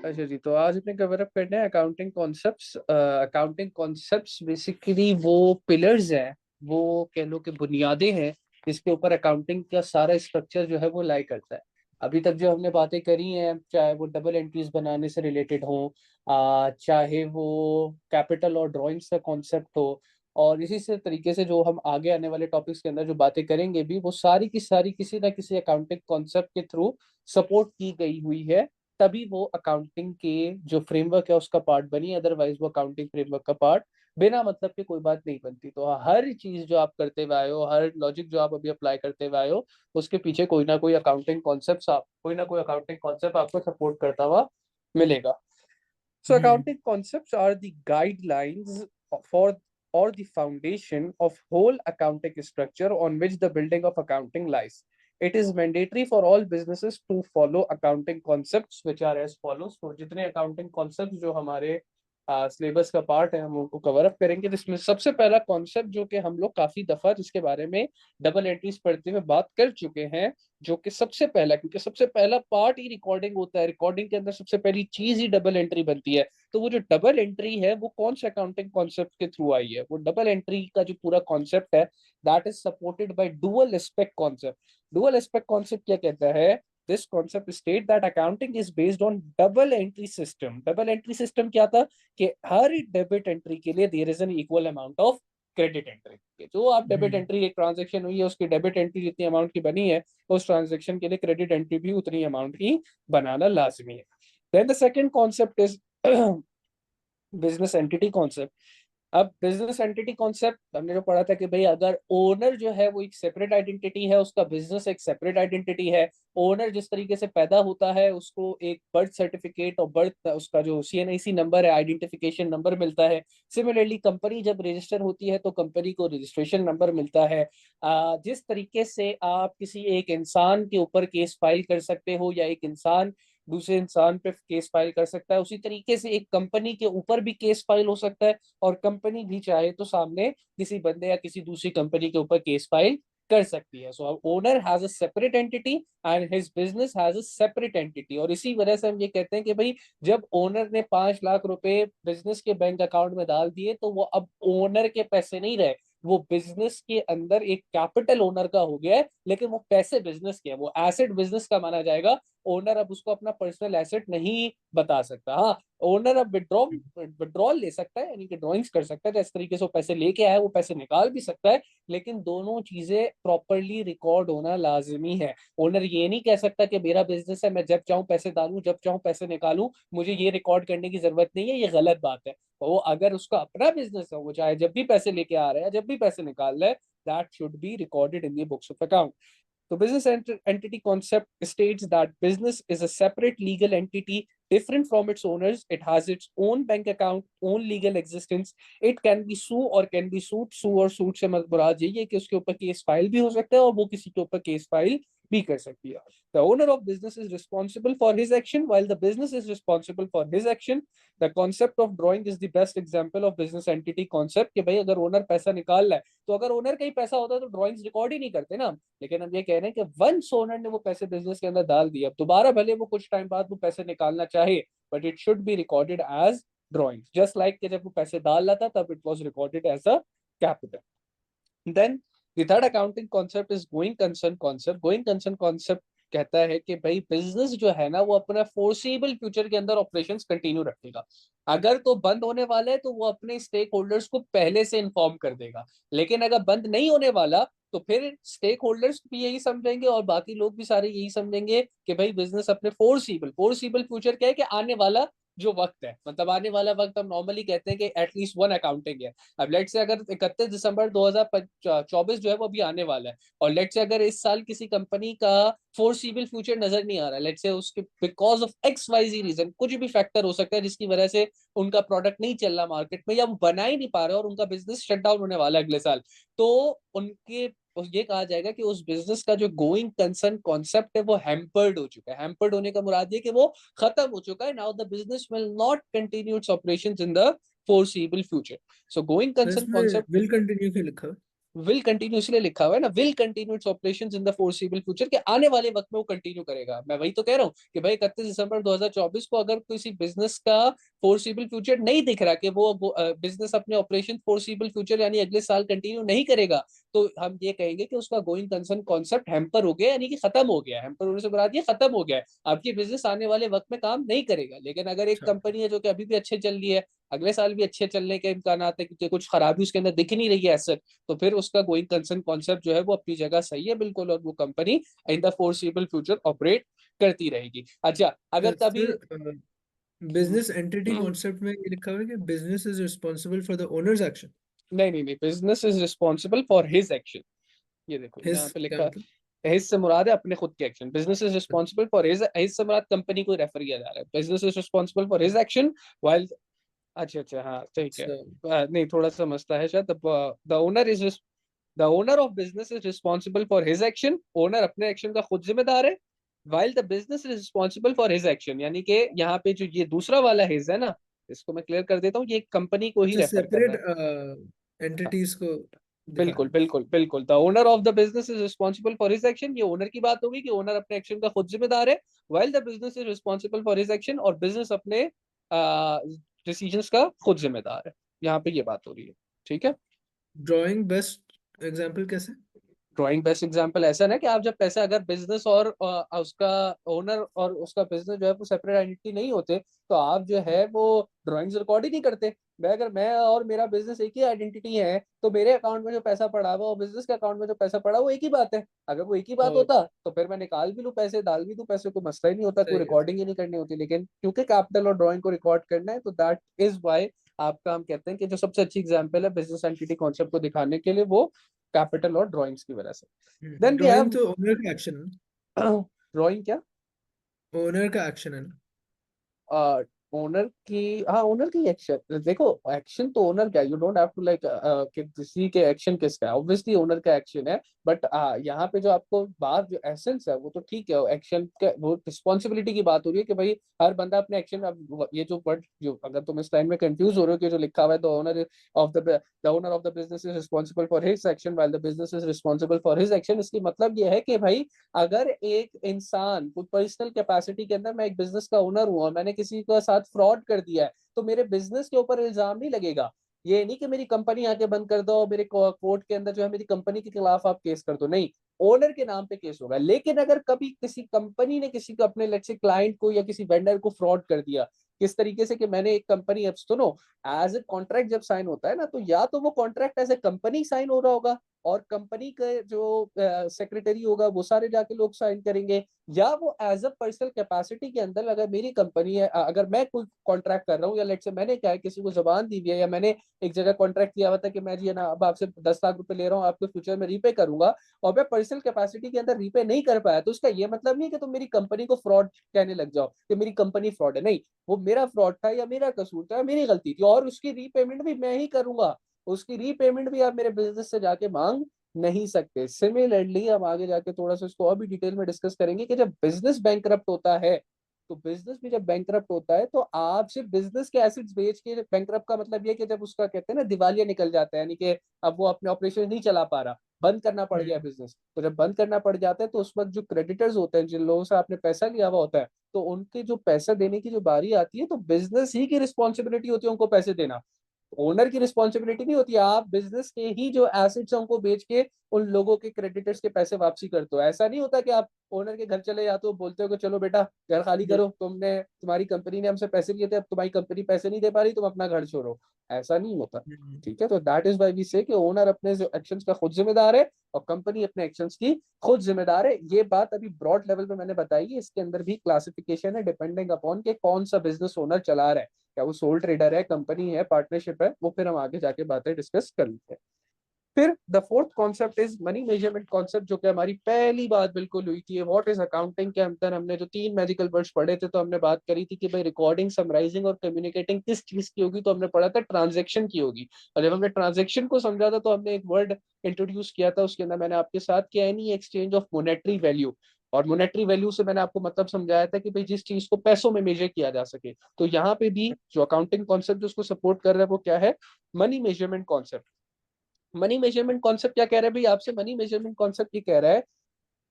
अच्छा जी, तो आज अपने कवर अप करना है accounting concepts. Accounting concepts basically वो पिलर्स हैं, वो कह लो कि बुनियादें हैं जिसके ऊपर अकाउंटिंग का सारा स्ट्रक्चर जो है वो लाई करता है। अभी तक जो हमने बातें करी हैं, चाहे वो डबल एंट्रीज बनाने से रिलेटेड हो, चाहे वो कैपिटल और ड्राइंग्स का कॉन्सेप्ट हो, और इसी से तरीके से जो हम आगे आने वाले टॉपिक्स के अंदर जो बातें करेंगे भी, वो सारी की सारी किसी ना किसी अकाउंटिंग कॉन्सेप्ट के थ्रू सपोर्ट की गई हुई है। तभी वो अकाउंटिंग के जो फ्रेमवर्क है उसका पार्ट बनी, अदरवाइज वो अकाउंटिंग फ्रेमवर्क का पार्ट बिना मतलब के कोई बात नहीं बनती। तो हर चीज जो आप करते हुए आए हो, हर लॉजिक जो आप अभी अप्लाई करते हुए आए हो, उसके पीछे कोई ना कोई अकाउंटिंग कॉन्सेप्ट, आप कोई ना कोई अकाउंटिंग कॉन्सेप्ट आपको सपोर्ट करता हुआ मिलेगा। So hmm. accounting concepts are the guidelines for or the foundation of whole accounting structure on which the building of accounting lies. It is mandatory for all businesses to follow accounting concepts which are as follows. तो जितने accounting concepts जो हमारे syllabus का part है हम उनको cover up करेंगे, जिसमें सबसे पहला कॉन्सेप्ट जो कि हम लोग काफी दफा जिसके बारे में डबल एंट्रीज पढ़ते हुए बात कर चुके हैं, जो कि सबसे पहला, क्योंकि सबसे पहला पार्ट ही रिकॉर्डिंग होता है, रिकॉर्डिंग के अंदर सबसे पहली चीज ही डबल एंट्री बनती है। तो वो जो डबल एंट्री है वो कौन से अकाउंटिंग कॉन्सेप्ट के थ्रू आई है? वो डबल एंट्री का जो पूरा कॉन्सेप्ट है, that is supported by dual aspect concept. Dual aspect concept क्या कहता है? This concept state that accounting is based on double entry system. Double entry system क्या था? कि हर डेबिट एंट्री के लिए there is an equal amount of credit entry. जो आप डेबिट हम्म। एंट्री, एक ट्रांजेक्शन हुई है, उसकी डेबिट एंट्री जितनी अमाउंट की बनी है, उस ट्रांजेक्शन के लिए क्रेडिट एंट्री भी उतनी अमाउंट की बनाना लाजमी है। Then the second concept is business entity concept. अब बिजनेस एंटिटी कॉन्सेप्ट हमने जो पढ़ा था कि भाई अगर ओनर जो है वो एक सेपरेट आइडेंटिटी है, उसका बिजनेस एक सेपरेट आइडेंटिटी है। ओनर जिस तरीके से पैदा होता है उसको एक बर्थ सर्टिफिकेट और बर्थ उसका जो सीएनआईसी नंबर है, आइडेंटिफिकेशन नंबर मिलता है। सिमिलरली कंपनी जब रजिस्टर होती है तो कंपनी को रजिस्ट्रेशन नंबर मिलता है। जिस तरीके से आप किसी एक इंसान के ऊपर केस फाइल कर सकते हो या एक इंसान दूसरे इंसान पे केस फाइल कर सकता है, उसी तरीके से एक कंपनी के ऊपर भी केस फाइल हो सकता है, और कंपनी भी चाहे तो सामने किसी बंदे या किसी दूसरी कंपनी के ऊपर केस फाइल कर सकती है। So owner has a separate entity and his business has a separate entity. और इसी वजह से हम ये कहते हैं कि भाई जब ओनर ने 5 लाख रुपए बिजनेस के बैंक अकाउंट में डाल दिए तो वो अब ओनर के पैसे नहीं रहे, वो बिजनेस के अंदर एक कैपिटल ओनर का हो गया है, लेकिन वो पैसे बिजनेस के हैं, वो एसेट बिजनेस का माना जाएगा। ओनर अब उसको अपना पर्सनल एसेट नहीं बता सकता। हाँ, ओनर अब विड्रॉल ले सकता है, यानी कि ड्रॉइंग्स कर सकता है, तो इस तरीके से वो पैसे लेके आया, वो पैसे निकाल भी सकता है, लेकिन दोनों चीजें प्रॉपरली रिकॉर्ड होना लाजमी है। ओनर ये नहीं कह सकता कि मेरा बिजनेस है, मैं जब चाहूं पैसे डालूं, जब चाहूं पैसे निकालूं, मुझे ये रिकॉर्ड करने की जरूरत नहीं है, ये गलत बात है। वो अगर उसका अपना बिजनेस है, वो चाहे जब भी पैसे लेके आ रहा है, जब भी पैसे निकाल रहा है, that should be recorded in the books of account. The business entity concept states that business is a separate legal entity different from its owners. It has its own bank account, own legal existence. It can be sue or can be sued. Sue और suit से मुराद यही है कि उसके ऊपर case file भी हो सकता है और वो किसी के ऊपर केस फाइल भी कर सकती है। The owner of business is responsible for his action while the business is responsible for his action. The concept of drawing is the best example of business entity concept कि भाई अगर owner पैसा निकाल रहा है, तो अगर ओनर का ही पैसा होता है तो ड्रॉइंग्स रिकॉर्ड ही नहीं करते ना। लेकिन हम ये कह रहे हैं कि वंस ओनर ने वो पैसे बिजनेस के अंदर डाल दिए, अब दोबारा भले वो कुछ टाइम बाद वो पैसे निकालना चाहे, but it should be recorded as drawings, just like कि जब वो पैसे डाल रहा था तब it was recorded as a capital. Then the third accounting concept is going concern concept. Going concern concept कहता है कि भाई बिजनेस जो है ना वो अपना फोर्सेबल फ्यूचर के अंदर ऑपरेशंस कंटिन्यू रखेगा। अगर तो बंद होने वाला है तो वो अपने स्टेक होल्डर्स को पहले से इन्फॉर्म कर देगा, लेकिन अगर बंद नहीं होने वाला तो फिर स्टेक होल्डर्स भी यही समझेंगे और बाकी लोग भी सारे यही समझेंगे कि भाई बिजनेस अपने फोर्सिबल फोर्सिबल फ्यूचर क्या है कि आने वाला जो वक्त है, मतलब आने वाला वक्त हम नॉर्मली कहते हैं कि एटलीस्ट वन अकाउंटिंग है। अब लेट से अगर 31 दिसंबर 2024 जो है वो अभी आने वाला है, और लेट से अगर इस साल किसी कंपनी का फोर्सिबल फ्यूचर नजर नहीं आ रहा, लेट से उसके because of X Y Z reason, कुछ भी फैक्टर हो सकता है जिसकी वजह से उनका प्रोडक्ट नहीं चल रहा मार्केट में या वो बना ही नहीं पा रहे और उनका बिजनेस शट डाउन होने वाला है अगले साल, तो उनके ये कहा जाएगा कि उस बिजनेस का जो गोइंग कंसर्न कॉन्सेप्ट है वो हैम्पर्ड हो चुका है। हैम्पर्ड होने का मुराद ये कि वो खत्म हो चुका है। Now the business will not continue its operations in the foreseeable future. So going तो concern इसमें concept, विल कंटिन्यू क्यों लिखा है? विल कंटिन्यू इसलिए लिखा हुआ है ना, will continue its operations in the foreseeable future, के आने वाले वक्त में वो कंटिन्यू करेगा। मैं वही तो कह रहा हूँ कि भाई 31 दिसंबर 2024 को अगर किसी बिजनेस का फोरसीबल फ्यूचर नहीं दिख रहा कि वो बिजनेस अपने ऑपरेशन फोरसीबल फ्यूचर यानी अगले साल कंटिन्यू नहीं करेगा, तो हम ये कहेंगे कि उसका गोइंग कंसर्न कॉन्सेप्ट हैम्पर हो गया, यानी कि खत्म हो गया। हैम्पर होने से मुराद ये खत्म हो गया है, आपकी बिजनेस आने वाले वक्त में काम नहीं करेगा। लेकिन अगर एक अच्छा, कंपनी है जो कि अभी भी अच्छे चल रही है, अगले साल भी अच्छे चलने के इम्कान है, क्योंकि कुछ खराबी उसके अंदर दिख नहीं रही है ऐसा, तो फिर उसका गोइंग कंसर्न कॉन्सेप्ट जो है वो अपनी जगह सही है बिल्कुल, और वो company in the foreseeable future operate करती रहेगी। अच्छा, अगर कभी सर बिजनेस एंटिटी कॉन्सेप्ट में ये लिखा हुआ है कि business is responsible for the owners action. नहीं नहीं नहीं, business is responsible for his action. ये देखो हिज यहाँ पे क्या लिखा मतलब? है, हिज से मुराद है अपने खुद के action, business is responsible for his से मुराद कंपनी को रेफर किया जा रहा है, business is responsible for his action while. अच्छा अच्छा, हाँ ठीक है। अच्छा, नहीं, थोड़ा सा मसला है शायद। The owner is the owner of business is responsible for his action, owner अपने एक्शन का खुद जिम्मेदार है, while the business is responsible for his action, यानी कि यहाँ पे जो ये दूसरा वाला हिज है ना, इसको मैं क्लियर कर देता हूँ, ये कंपनी को ही अच्छा रेफर कर रहा सेपरेट है। हाँ, एंटिटीज को दिखा रहा बिल्कुल है। बिल्कुल बिल्कुल, the owner of the business is responsible for his action, ये ओनर की बात होगी कि ओनर अपने एक्शन का खुद जिम्मेदार है, while the business is responsible for his action, और बिजनेस अपने डिसीजंस का खुद जिम्मेदार है। यहाँ पे ये बात हो रही है, ठीक है। ड्राइंग बेस्ट एग्जांपल कैसे? ड्राइंग बेस्ट एग्जांपल ऐसा ना कि आप जब पैसा, अगर बिजनेस और उसका ओनर और उसका बिजनेस जो है वो सेपरेट आइडेंटिटी नहीं होते, तो आप जो है वो ड्राइंग्स रिकॉर्ड ही नहीं करते। अगर मैं और मेरा बिजनेस एक ही आइडेंटिटी है, तो मेरे अकाउंट में जो पैसा पड़ा हुआ और बिजनेस के अकाउंट में जो पैसा पड़ा वो एक ही बात है। अगर वो एक ही बात और होता तो फिर मैं निकाल भी लूँ पैसे, डाल भी दूं पैसे, को मसला ही नहीं होता, कोई सही है, सही। रिकॉर्डिंग ही नहीं करनी होती। लेकिन क्योंकि कैपिटल और ड्राइंग को रिकॉर्ड करना है, तो दैट इज वाई आपका, हम कहते हैं कि जो सबसे अच्छी एग्जाम्पल है बिजनेस एंटिटी कॉन्सेप्ट को दिखाने के लिए, वो कैपिटल और ड्राइंग्स की वजह से। देन वी ड्राइंग हैव तो ओनर का एक्शन है ड्राइंग क्या, ना, ओनर का एक्शन है ना। ओनर की, हाँ ओनर की एक्शन, देखो एक्शन तो ओनर का, you don't have to like कि किसी के एक्शन किसका है, ऑब्वियसली ओनर का एक्शन है। बट यहाँ पे जो आपको बात, जो एसेंस है वो तो ठीक है, एक्शन का वो रिस्पॉन्सिबिलिटी की बात हो रही है कि भाई हर बंदा अपने एक्शन, अब ये जो वर्ड, जो अगर तुम इस लाइन में कंफ्यूज हो रहे हो कि जो लिखा हुआ है, the owner of the business is responsible for his action while the business is responsible for his action, इसकी मतलब ये है कि भाई अगर एक इंसान को पर्सनल कैपेसिटी के अंदर, मैं एक बिजनेस का ओनर हूं और मैंने किसी के साथ फ्रॉड कर दिया है, तो मेरे बिजनेस के ऊपर इल्जाम नहीं लगेगा। ये नहीं कि मेरी कंपनी आके बंद कर दो और मेरे कोर्ट के अंदर जो है मेरी कंपनी के खिलाफ आप केस कर दो, नहीं, ओनर के नाम पे केस होगा। लेकिन अगर कभी किसी कंपनी ने किसी को, अपने लेट्स से क्लाइंट को या किसी वेंडर को फ्रॉड कर दिया, किस तरीके से कि मैंने एक कंपनी, अब सुनो, एज ए कॉन्ट्रैक्ट जब साइन होता है ना, तो या तो वो contract as a company sign हो रहा होगा और कंपनी के जो सेक्रेटरी होगा वो सारे जाके लोग साइन करेंगे, या वो एज अ पर्सनल कैपेसिटी के अंदर, अगर मेरी कंपनी है, अगर मैं कोई कॉन्ट्रैक्ट कर रहा हूँ, या लेट से मैंने क्या है किसी को जबान दी हुई है, या मैंने एक जगह कॉन्ट्रैक्ट किया हुआ था कि मैं जी है ना अब आपसे 10 लाख रुपए ले रहा हूँ, आपको फ्यूचर में रीपे करूंगा, और मैं पर्सनल कैपेसिटी के अंदर रीपे नहीं कर पाया, तो उसका ये मतलब नहीं है कि तुम मेरी कंपनी को फ्रॉड कहने लग जाओ कि मेरी कंपनी फ्रॉड है, नहीं, वो मेरा फ्रॉड था या मेरा कसूर था, मेरी गलती थी, और उसकी रीपेमेंट भी मैं ही करूंगा। उसकी रीपेमेंट भी आप मेरे बिजनेस से जाके मांग नहीं सकते। सिमिलरली हम आगे जाके थोड़ा सा इसको और भी डिटेल में डिस्कस करेंगे कि जब बिजनेस बैंकरप्ट होता है, तो बिजनेस भी जब बैंकरप्ट होता है, तो आप सिर्फ बिजनेस के एसेट्स बेच के, बैंकरप्ट का मतलब ये कि जब उसका कहते हैं ना दिवालिया निकल जाता है, यानी कि अब वो अपने ऑपरेशन नहीं चला पा रहा, बंद करना पड़ गया हम्म, बिजनेस, तो जब बंद करना पड़ जाता है, तो उस वक्त जो क्रेडिटर्स होते हैं, जिन लोगों से आपने पैसा लिया हुआ होता है, तो उनके जो पैसा देने की जो बारी आती है, तो बिजनेस ही की रिस्पॉन्सिबिलिटी होती है उनको पैसे देना, ओनर की रिस्पॉन्सिबिलिटी नहीं होती। आप बिजनेस के ही जो एसेट्स हैं उनको बेच के उन लोगों के क्रेडिटर्स के पैसे वापसी करते हो। ऐसा नहीं होता कि आप ओनर के घर चले जाते हो, बोलते हो कि चलो बेटा घर खाली जो करो, तुमने, तुम्हारी कंपनी ने हमसे पैसे लिए थे, अब तुम्हारी कंपनी पैसे नहीं दे पा रही, तुम अपना घर छोड़ो, ऐसा नहीं होता। हम्म, ठीक है, तो दैट इज वाई वी से कि ओनर अपने जो एक्शंस का खुद जिम्मेदार है और कंपनी अपने एक्शंस की खुद जिम्मेदार है। ये बात अभी ब्रॉड लेवल पे मैंने बताई है, इसके अंदर भी क्लासिफिकेशन है डिपेंडिंग अपॉन के कौन सा बिजनेस ओनर चला रहा है, क्या वो सोल ट्रेडर है, कंपनी है, पार्टनरशिप है, वो फिर हम आगे जाके बातें डिस्कस कर लेते हैं। फिर the fourth concept is money measurement concept, जो कि हमारी पहली बात बिल्कुल हुई थी। व्हाट इज अकाउंटिंग के अंदर हमने जो 3 मैजिकल वर्ड्स पढ़े थे, तो हमने बात करी थी कि भाई रिकॉर्डिंग, समराइजिंग और कम्युनिकेटिंग किस चीज की होगी, तो हमने पढ़ा था ट्रांजेक्शन की होगी। और जब हमने ट्रांजेक्शन को समझा था, तो हमने एक वर्ड इंट्रोड्यूस किया था, उसके अंदर मैंने आपके साथ किया any exchange of monetary value, और मोनेटरी वैल्यू से मैंने आपको मतलब समझाया था कि भाई जिस चीज को पैसों में मेजर किया जा सके। तो यहाँ पे भी जो अकाउंटिंग कॉन्सेप्ट उसको सपोर्ट कर रहा है वो क्या है, money measurement concept. Money measurement concept क्या कह रहा है भाई आपसे? मनी मेजरमेंट कॉन्सेप्ट ये कह रहा है,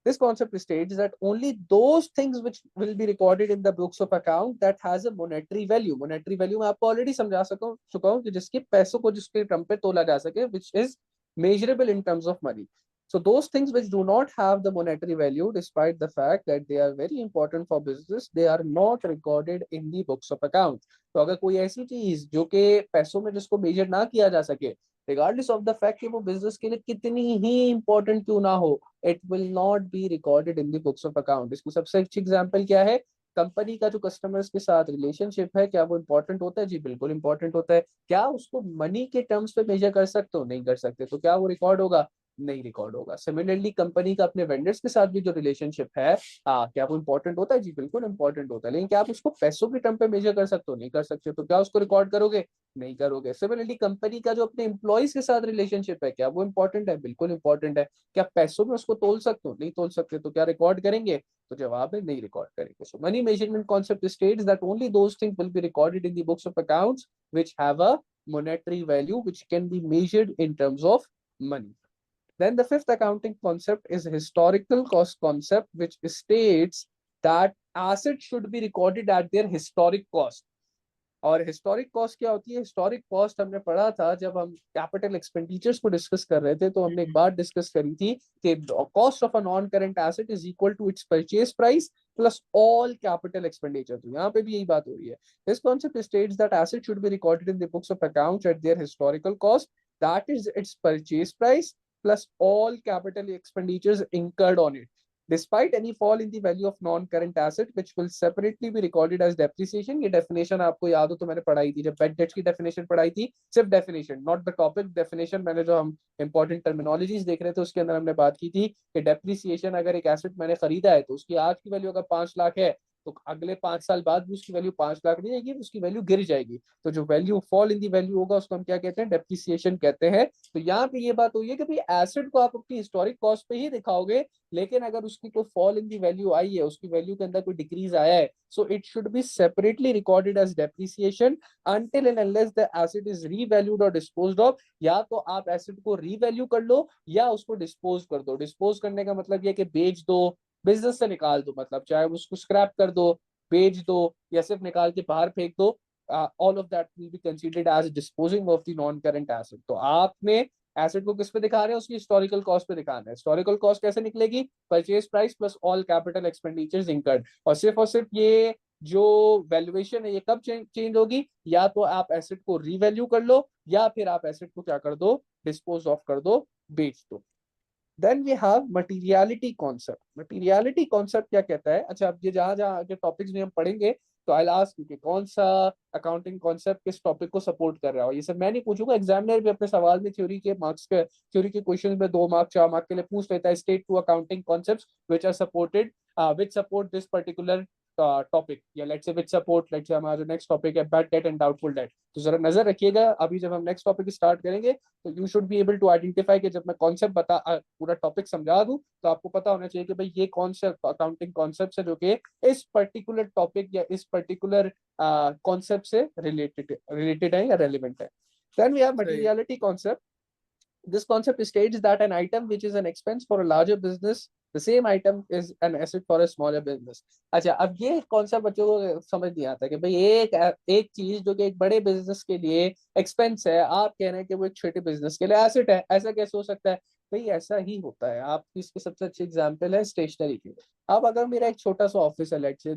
this concept states that only those things which will be recorded in the books of account that has a monetary value. Monetary value मैं आपको ऑलरेडी समझा चुका हूँ कि जिसके पैसों को जिसके टर्म पे तोला जा सके, which is measurable in terms of money. So those things which do not have the monetary value, despite the fact that they are very important for business, they are not recorded in the books of account. तो अगर कोई ऐसी चीज जो कि पैसों में जिसको मेजर ना किया जा सके, रिगार्डलेस ऑफ द फैक्ट कि वो बिजनेस के लिए कितनी ही इंपॉर्टेंट क्यों ना हो, it will not be recorded in the books of account. इसकी सबसे अच्छी एग्जांपल क्या है? कंपनी का जो कस्टमर्स के साथ रिलेशनशिप है, क्या वो इंपॉर्टेंट होता है? जी बिल्कुल इंपॉर्टेंट होता है। क्या उसको मनी के टर्म्स पे मेजर कर सकते हो? नहीं कर सकते। तो क्या वो रिकॉर्ड होगा? नहीं रिकॉर्ड होगा। सिमिलरली कंपनी का अपने वेंडर्स के साथ भी जो रिलेशनशिप है, क्या वो इंपॉर्टेंट होता है? जी बिल्कुल इंपॉर्टेंट होता है। लेकिन क्या आप उसको पैसों के टर्म पे मेजर कर सकते हो? नहीं कर सकते। तो क्या उसको रिकॉर्ड करोगे? नहीं करोगे। सिमिलरली कंपनी का जो अपने एम्प्लॉइज के साथ रिलेशनशिप है, क्या वो इंपॉर्टेंट है? बिल्कुल इंपॉर्टेंट है। क्या पैसों में उसको तोल सकते हो? नहीं तोल सकते। तो क्या रिकॉर्ड करेंगे? तो जवाब है नहीं रिकॉर्ड करेंगे। So money measurement concept states that only those things will be recorded in the books of accounts which have a monetary value which can be measured in terms of money. Then the fifth accounting concept is historical cost concept, which states that assets should be recorded at their historic cost. और historic cost क्या होती है? Historic cost हमने पढ़ा था जब हम capital expenditures को डिस्कस कर रहे थे, तो हमने एक बात डिस्कस करी थी कि cost of a non current asset is equal to its purchase price plus all capital expenditure. तो यहाँ पे भी यही बात हो रही है। This concept states that asset should be recorded in the books of accounts at their historical cost, that is its purchase price plus all capital expenditures incurred on it, despite any fall in the value of non-current asset, which will separately be recorded as depreciation. ये definition आपको याद हो तो मैंने पढ़ाई थी, जब bad debts की definition पढ़ाई थी, सिर्फ definition, not the topic, definition मैंने जो हम important terminologies देख रहे थे उसके अंदर हमने बात की थी कि depreciation अगर एक asset मैंने खरीदा है तो उसकी आज की वैल्यू अगर 5 लाख है, तो अगले 5 साल बाद भी उसकी वैल्यू 5 लाख नहीं जाएगी, उसकी वैल्यू गिर जाएगी। तो जो value fall in the value होगा उसको हम क्या कहते हैं? डेप्रिसिएशन कहते हैं। तो यहाँ पे ये बात हुई है कि भाई एसेट को आप अपनी हिस्टोरिक कॉस्ट पे ही दिखाओगे, लेकिन अगर उसकी कोई फॉल इन दी वैल्यू आई है, उसकी वैल्यू के अंदर कोई डिक्रीज आया है, so it should be separately recorded as depreciation until and unless the asset is revalued और डिस्पोज्ड ऑफ। या तो आप एसेट को रीवैल्यू कर लो या उसको डिस्पोज कर दो। डिस्पोज करने का मतलब ये कि बेच दो, बिजनेस से निकाल दो, मतलब चाहे उसको स्क्रैप कर दो, बेच दो, या सिर्फ निकाल के बाहर फेंक दो, all of that will be considered as disposing of the non current asset. तो आपने एसेट को किस पे दिखा रहे हैं? उसकी हिस्टोरिकल कॉस्ट पे दिखाना है। हिस्टोरिकल कॉस्ट कैसे निकलेगी? Purchase price plus all capital expenditures incurred. और सिर्फ ये जो वैल्यूएशन है ये कब चेंज होगी? या तो आप एसेट को रीवैल्यू कर लो या फिर आप एसेट को क्या कर दो? डिस्पोज ऑफ कर दो, बेच दो। Then we have materiality concept. Materiality concept क्या कहता है? अच्छा, अब ये जहां जहां के टॉपिक्स में हम पढ़ेंगे तो आई आस्क कि कौन सा अकाउंटिंग कॉन्सेप्ट किस टॉपिक को सपोर्ट कर रहा है। ये सब मैं नहीं पूछूंगा, एग्जामिनर भी अपने सवाल में थ्योरी के क्वेश्चन में 2 मार्क 4 मार्क के लिए पूछ लेता है। State two accounting concepts which are supported which support this particular topic, या let's say which support, let's say हमारा जो नेक्स्ट टॉपिक है bad debt and doubtful debt. तो जरा नजर रखिएगा, अभी जब हम नेक्स्ट टॉपिक स्टार्ट करेंगे तो you should be able to identify कि जब मैं कॉन्सेप्ट पूरा टॉपिक समझा दूं तो आपको पता होना चाहिए कि भाई ये कौन से अकाउंटिंग कॉन्सेप्ट है जो कि इस पर्टिकुलर टॉपिक या इस पर्टिकुलर कॉन्सेप्ट से रिलेटेड है या रेलिवेंट है। देन वी हैव सही। Materiality concept. This concept states that an item which is an expense for a larger business, the same item is an asset for a smaller business. अच्छा, अब ये concept बच्चों को समझ नहीं आता कि भाई एक एक चीज जो कि एक बड़े बिजनेस के लिए एक्सपेंस है, आप कह रहे हैं कि वो एक छोटे बिजनेस के लिए एसेट है। ऐसा कैसे हो सकता है? भाई ऐसा ही होता है। आप इसकी सबसे अच्छी एग्जांपल है स्टेशनरी की। अब अगर मेरा एक छोटा सा ऑफिस है, लेट्स से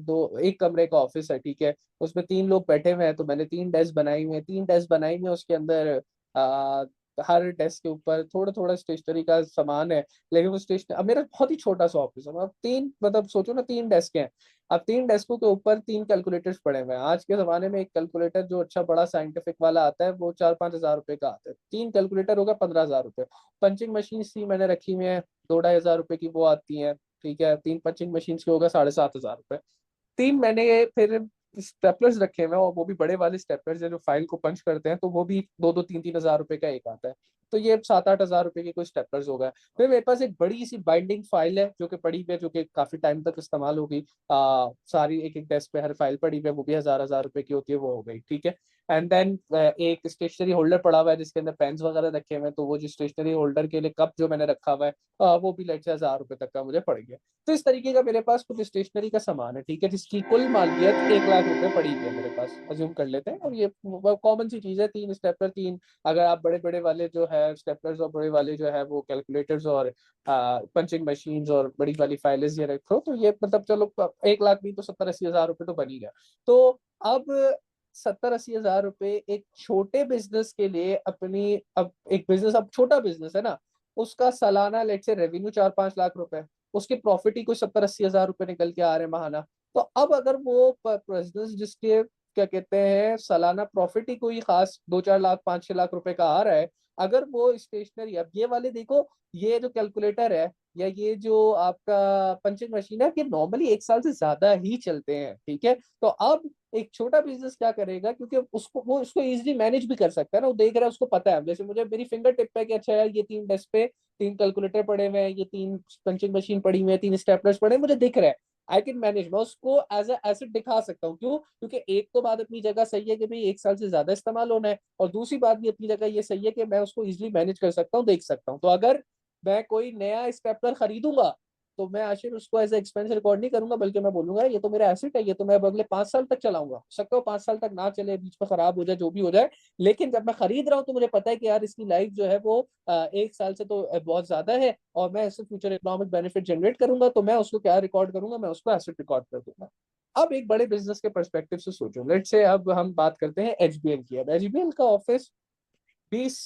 एक कमरे का ऑफिस है, ठीक है, उसमें 3 लोग बैठे हुए हैं, तो मैंने 3 डेस्क बनाई हुई है। 3 डेस्क बनाई हुई है, उसके अंदर हर डेस्क के ऊपर थोड़ा थोड़ा स्टेशनरी का सामान है। लेकिन वो स्टेशन, अब मेरा बहुत ही छोटा सा ऑफिस है, अब तीन, मतलब सोचो ना, 3 डेस्क हैं। अब 3 डेस्कों के ऊपर 3 कैलकुलेटर्स पड़े हुए हैं। आज के जमाने में एक कैलकुलेटर जो अच्छा बड़ा साइंटिफिक वाला आता है वो 4-5 हजार रुपए का आता है। 3 कैलकुलेटर होगा 15 हजार रुपए। पंचिंग मशीन सी मैंने रखी हुई है, 2-2.5 हजार रुपए की वो आती है, ठीक है। 3 पंचिंग मशीन के होगा 7,500 रुपए। 3 मैंने फिर स्टेपलर्स रखे हुए हैं, और वो भी बड़े वाले स्टेपलर्स है जो फाइल को पंच करते हैं, तो वो भी 2-2, 3-3 हजार रुपए का एक आता है। तो ये 7-8 हज़ार रुपए की कोई स्टेपलर्स हो गए। फिर मेरे पास एक बड़ी सी बाइंडिंग फाइल है जो कि पड़ी हुई है, जो कि काफी टाइम तक इस्तेमाल होगी। सारी एक एक डेस्क पे हर फाइल पड़ी हुई है, वो भी 1,000 1,000 रुपए की होती है, वो हो गई, ठीक है। एंड देन एक स्टेशनरी होल्डर पड़ा हुआ है जिसके अंदर पेन्स वगैरह रखे हुए हैं, तो वो जो स्टेशनरी होल्डर के लिए कप जो मैंने रखा हुआ है, वो भी लेट से 1,000 रुपए तक का मुझे पड़ गया। तो इस तरीके का मेरे पास कुछ स्टेशनरी का सामान है, ठीक है, जिसकी कुल मालियत 1 लाख रुपए पड़ी हुई है मेरे पास, अज्यूम कर लेते हैं। और ये कॉमन सी चीज है, 3 स्टेपलर, 3, अगर आप बड़े बड़े वाले जो है स्टेपलर्स और बड़े वाले जो है वो कैलकुलेटर्स और पंचिंग मशीन्स और बड़ी वाली फाइल्स ये रखो, तो ये मतलब चलो 1 लाख नहीं तो 70-80 हज़ार रुपए तो बन ही गया। तो अब 70-80 हज़ार रुपए एक छोटे बिजनेस के लिए अपनी, अब एक बिजनेस, अब छोटा बिजनेस है ना, उसका सालाना लेट से रेवेन्यू 4-5 लाख रुपए, उसके प्रॉफिट ही कोई 70-80 हज़ार रुपए निकल के आ रहे हैं महाना। तो अब अगर वो बिजनेस जिसके क्या कहते हैं सालाना प्रॉफिट ही कोई खास 2-4 लाख 5-6 लाख रुपए का आ रहा है, अगर वो स्टेशनरी, अब ये वाले देखो, ये जो कैलकुलेटर है या ये जो आपका पंचिंग मशीन है, ये नॉर्मली 1 साल से ज्यादा ही चलते हैं, ठीक है। तो अब एक छोटा बिजनेस क्या करेगा, क्योंकि उसको वो उसको इजीली मैनेज भी कर सकता है ना, वो देख रहा है, उसको पता है, जैसे मुझे मेरी फिंगर टिप पे कि अच्छा यार ये 3 डेस्क पे 3 कैलकुलेटर पड़े हुए हैं, ये 3 पंचिंग मशीन पड़ी हुई है, 3 स्टेपलर्स पड़े हैं, मुझे दिख रहा है, आई कैन मैनेज, मैं उसको एज एसेट दिखा सकता हूँ। क्यों? क्योंकि एक तो बात अपनी जगह सही है कि भाई 1 साल से ज्यादा इस्तेमाल होना है, और दूसरी बात भी अपनी जगह ये सही है कि मैं उसको इजिली मैनेज कर सकता हूँ, देख सकता हूँ। तो अगर मैं कोई नया स्टेपलर खरीदूंगा, तो मैं आशिर उसको एज एक्सपेंस रिकॉर्ड नहीं करूंगा, बल्कि मैं बोलूंगा ये तो मेरा एसेट है, ये तो मैं अब अगले 5 साल तक चलाऊंगा, हो सकता है 5 साल तक ना चले, बीच में खराब हो जाए, जो भी हो जाए, लेकिन जब मैं खरीद रहा हूँ तो मुझे पता है कि यार इसकी लाइफ जो है वो 1 साल से तो बहुत ज्यादा है, और मैं इससे फ्यूचर इकोनॉमिक बेनिफिट जनरेट करूंगा, तो मैं उसको क्या रिकॉर्ड करूंगा, मैं उसको एसेट रिकॉर्ड कर दूंगा। अब एक बड़े बिजनेस के परस्पेक्टिव से सोचो, लेट से अब हम बात करते हैं एचबीएल की। अब एचबीएल का ऑफिस 20,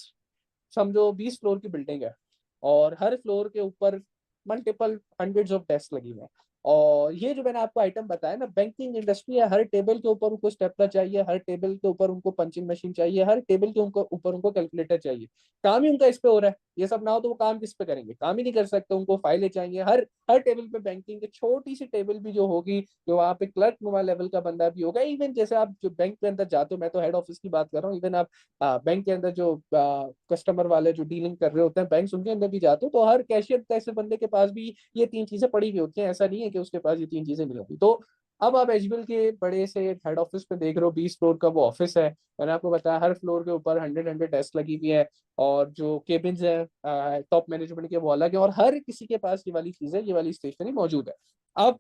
समझो 20 फ्लोर की बिल्डिंग है, और हर फ्लोर के ऊपर मल्टीपल हंड्रेड्स ऑफ डेस्क लगी हुई है। और ये जो मैंने आपको आइटम बताया ना, बैंकिंग इंडस्ट्री है, हर टेबल के ऊपर उनको स्टेपलर चाहिए, हर टेबल के ऊपर उनको पंचिंग मशीन चाहिए, हर टेबल के ऊपर उनको कैलकुलेटर चाहिए। काम ही उनका इस पे हो रहा है, ये सब ना हो तो वो काम किस पे करेंगे, काम ही नहीं कर सकते, उनको फाइलें चाहिए, हर हर टेबल पे बैंकिंग की छोटी सी टेबल भी जो होगी, जो वहाँ पे क्लर्क नुमा लेवल का बंदा भी होगा। इवन जैसे आप जो बैंक के अंदर जाते हो, मैं तो हेड ऑफिस की बात कर रहा हूँ, इवन आप बैंक के अंदर जो कस्टमर वाले जो डीलिंग कर रहे होते हैं बैंक, उनके अंदर भी जाते हो, तो हर कैशियर ऐसे बंदे के पास भी ये 3 चीजें पड़ी हुई होती हैं, ऐसा नहीं है कि उसके पास ये 3 चीजें नहीं होती। तो अब आप एचबीएल के बड़े से हेड ऑफिस पे देख रहे हो, 20 फ्लोर का वो ऑफिस है, मैंने आपको बताया हर फ्लोर के ऊपर 100 डेस्क लगी हुई है, और जो केबिन्स है टॉप मैनेजमेंट के वो अलग है, और हर किसी के पास ये वाली चीजें, ये वाली स्टेशनरी मौजूद है। अब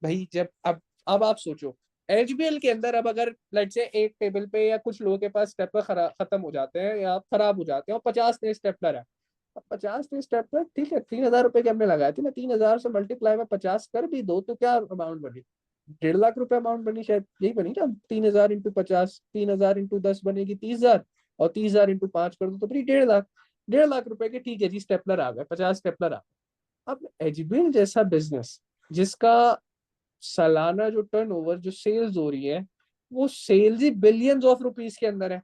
भाई जब अब आप सोचो, एचबीएल के अंदर अब अगर लेट से एक टेबल पे या कुछ लोगों के पास स्टेपलर खत्म हो जाते हैं या खराब हो जाते हैं, और 50 नए स्टेपलर है, अब 50 नए स्टेपलर, ठीक है, 3,000 रुपए के हमने लगाए थे ना, 3,000 से मल्टीप्लाई में 50 कर भी दो, तो क्या अमाउंट बनी? 1.5 लाख रुपए अमाउंट बनी, शायद यही बनी ना। 3,000 × 50, 3,000 × 10 बनेगी 30,000, और 30,000 × 5 कर दो तो फिर 1.5 लाख। 1.5 लाख रुपए के, ठीक है जी, स्टेपलर आ गए, 50 स्टेपलर आ गए। अब एचबीएल जैसा बिजनेस, जिसका सालाना जो टर्नओवर, जो सेल्स हो रही है, वो सेल्स ही बिलियंस ऑफ रुपीस के अंदर है,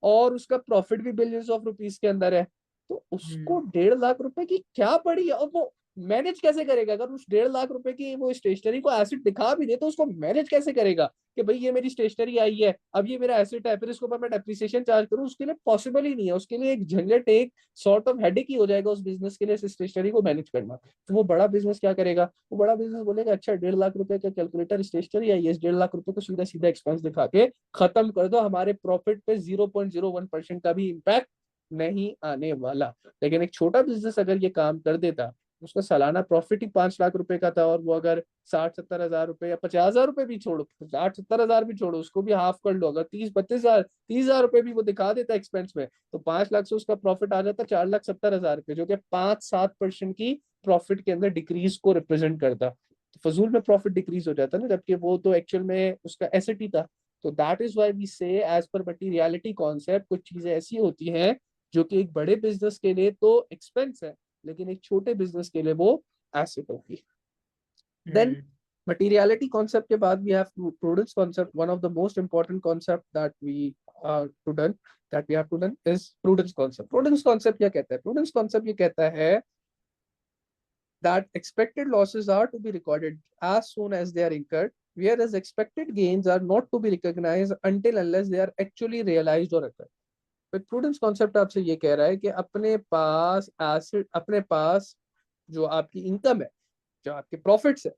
और उसका प्रॉफिट भी बिलियंस ऑफ रुपीस के अंदर है, तो उसको 1.5 लाख रुपए की क्या पड़ी है, और वो मैनेज कैसे करेगा? अगर उस 1.5 लाख रुपए की वो स्टेशनरी को एसेट दिखा भी दे, तो उसको मैनेज कैसे करेगा कि भाई ये मेरी स्टेशनरी आई है, अब ये मेरा एसेट है, फिर इसके ऊपर मैं डेप्रिसिएशन चार्ज करूं? उसके लिए पॉसिबल ही नहीं है, उसके लिए एक झंझट, एक सॉर्ट ऑफ हेडेक ही हो जाएगा उस बिजनेस के लिए स्टेशनरी को मैनेज करना। तो वो बड़ा बिजनेस क्या करेगा? वो बड़ा बिजनेस बोलेगा अच्छा 1.5 लाख रुपए का कैलकुलेटर स्टेशनरी आई है, इस 1.5 लाख रुपए को सीधा सीधा एक्सपेंस दिखा के खत्म कर दो, हमारे प्रॉफिट पे 0.01% का भी इम्पैक्ट नहीं आने वाला। लेकिन एक छोटा बिजनेस अगर ये काम कर देता, उसका सालाना प्रॉफिट ही 5 लाख रुपए का था, और वो अगर 60-70 हज़ार रुपए या 50,000 रुपए भी छोड़ो, 60-70 हज़ार भी छोड़ो, उसको भी हाफ कर लो, अगर 30-32 हज़ार 30,000 रुपए भी वो दिखा देता एक्सपेंस में, तो 5 लाख से उसका प्रॉफिट आ जाता 4,70,000 रुपए, जो कि 5-7% की प्रॉफिट के अंदर डिक्रीज को रिप्रेजेंट करता। तो फजूल में प्रॉफिट डिक्रीज हो जाता ना, जबकि वो तो एक्चुअल में उसका एसेट ही था। तो दैट इज वाई वी से एज पर मटीरियलिटी कॉन्सेप्ट, कुछ चीजें ऐसी होती हैं जो कि एक बड़े बिजनेस के लिए तो एक्सपेंस है, लेकिन एक छोटे बिजनेस के लिए वो एसेट होगी। देन materiality concept के बाद we have prudence concept. One of the most important concept that we to done that we have to done is prudence concept. Prudence concept क्या कहता है? Prudence concept ये कहता है that expected losses are to be recorded as soon as they are incurred, whereas expected gains are not to be recognized until unless they are actually realized or occurred. Prudence concept आपसे ये कह रहा है कि अपने पास asset, अपने पास जो आपकी इनकम है, जो आपके प्रॉफिट्स है,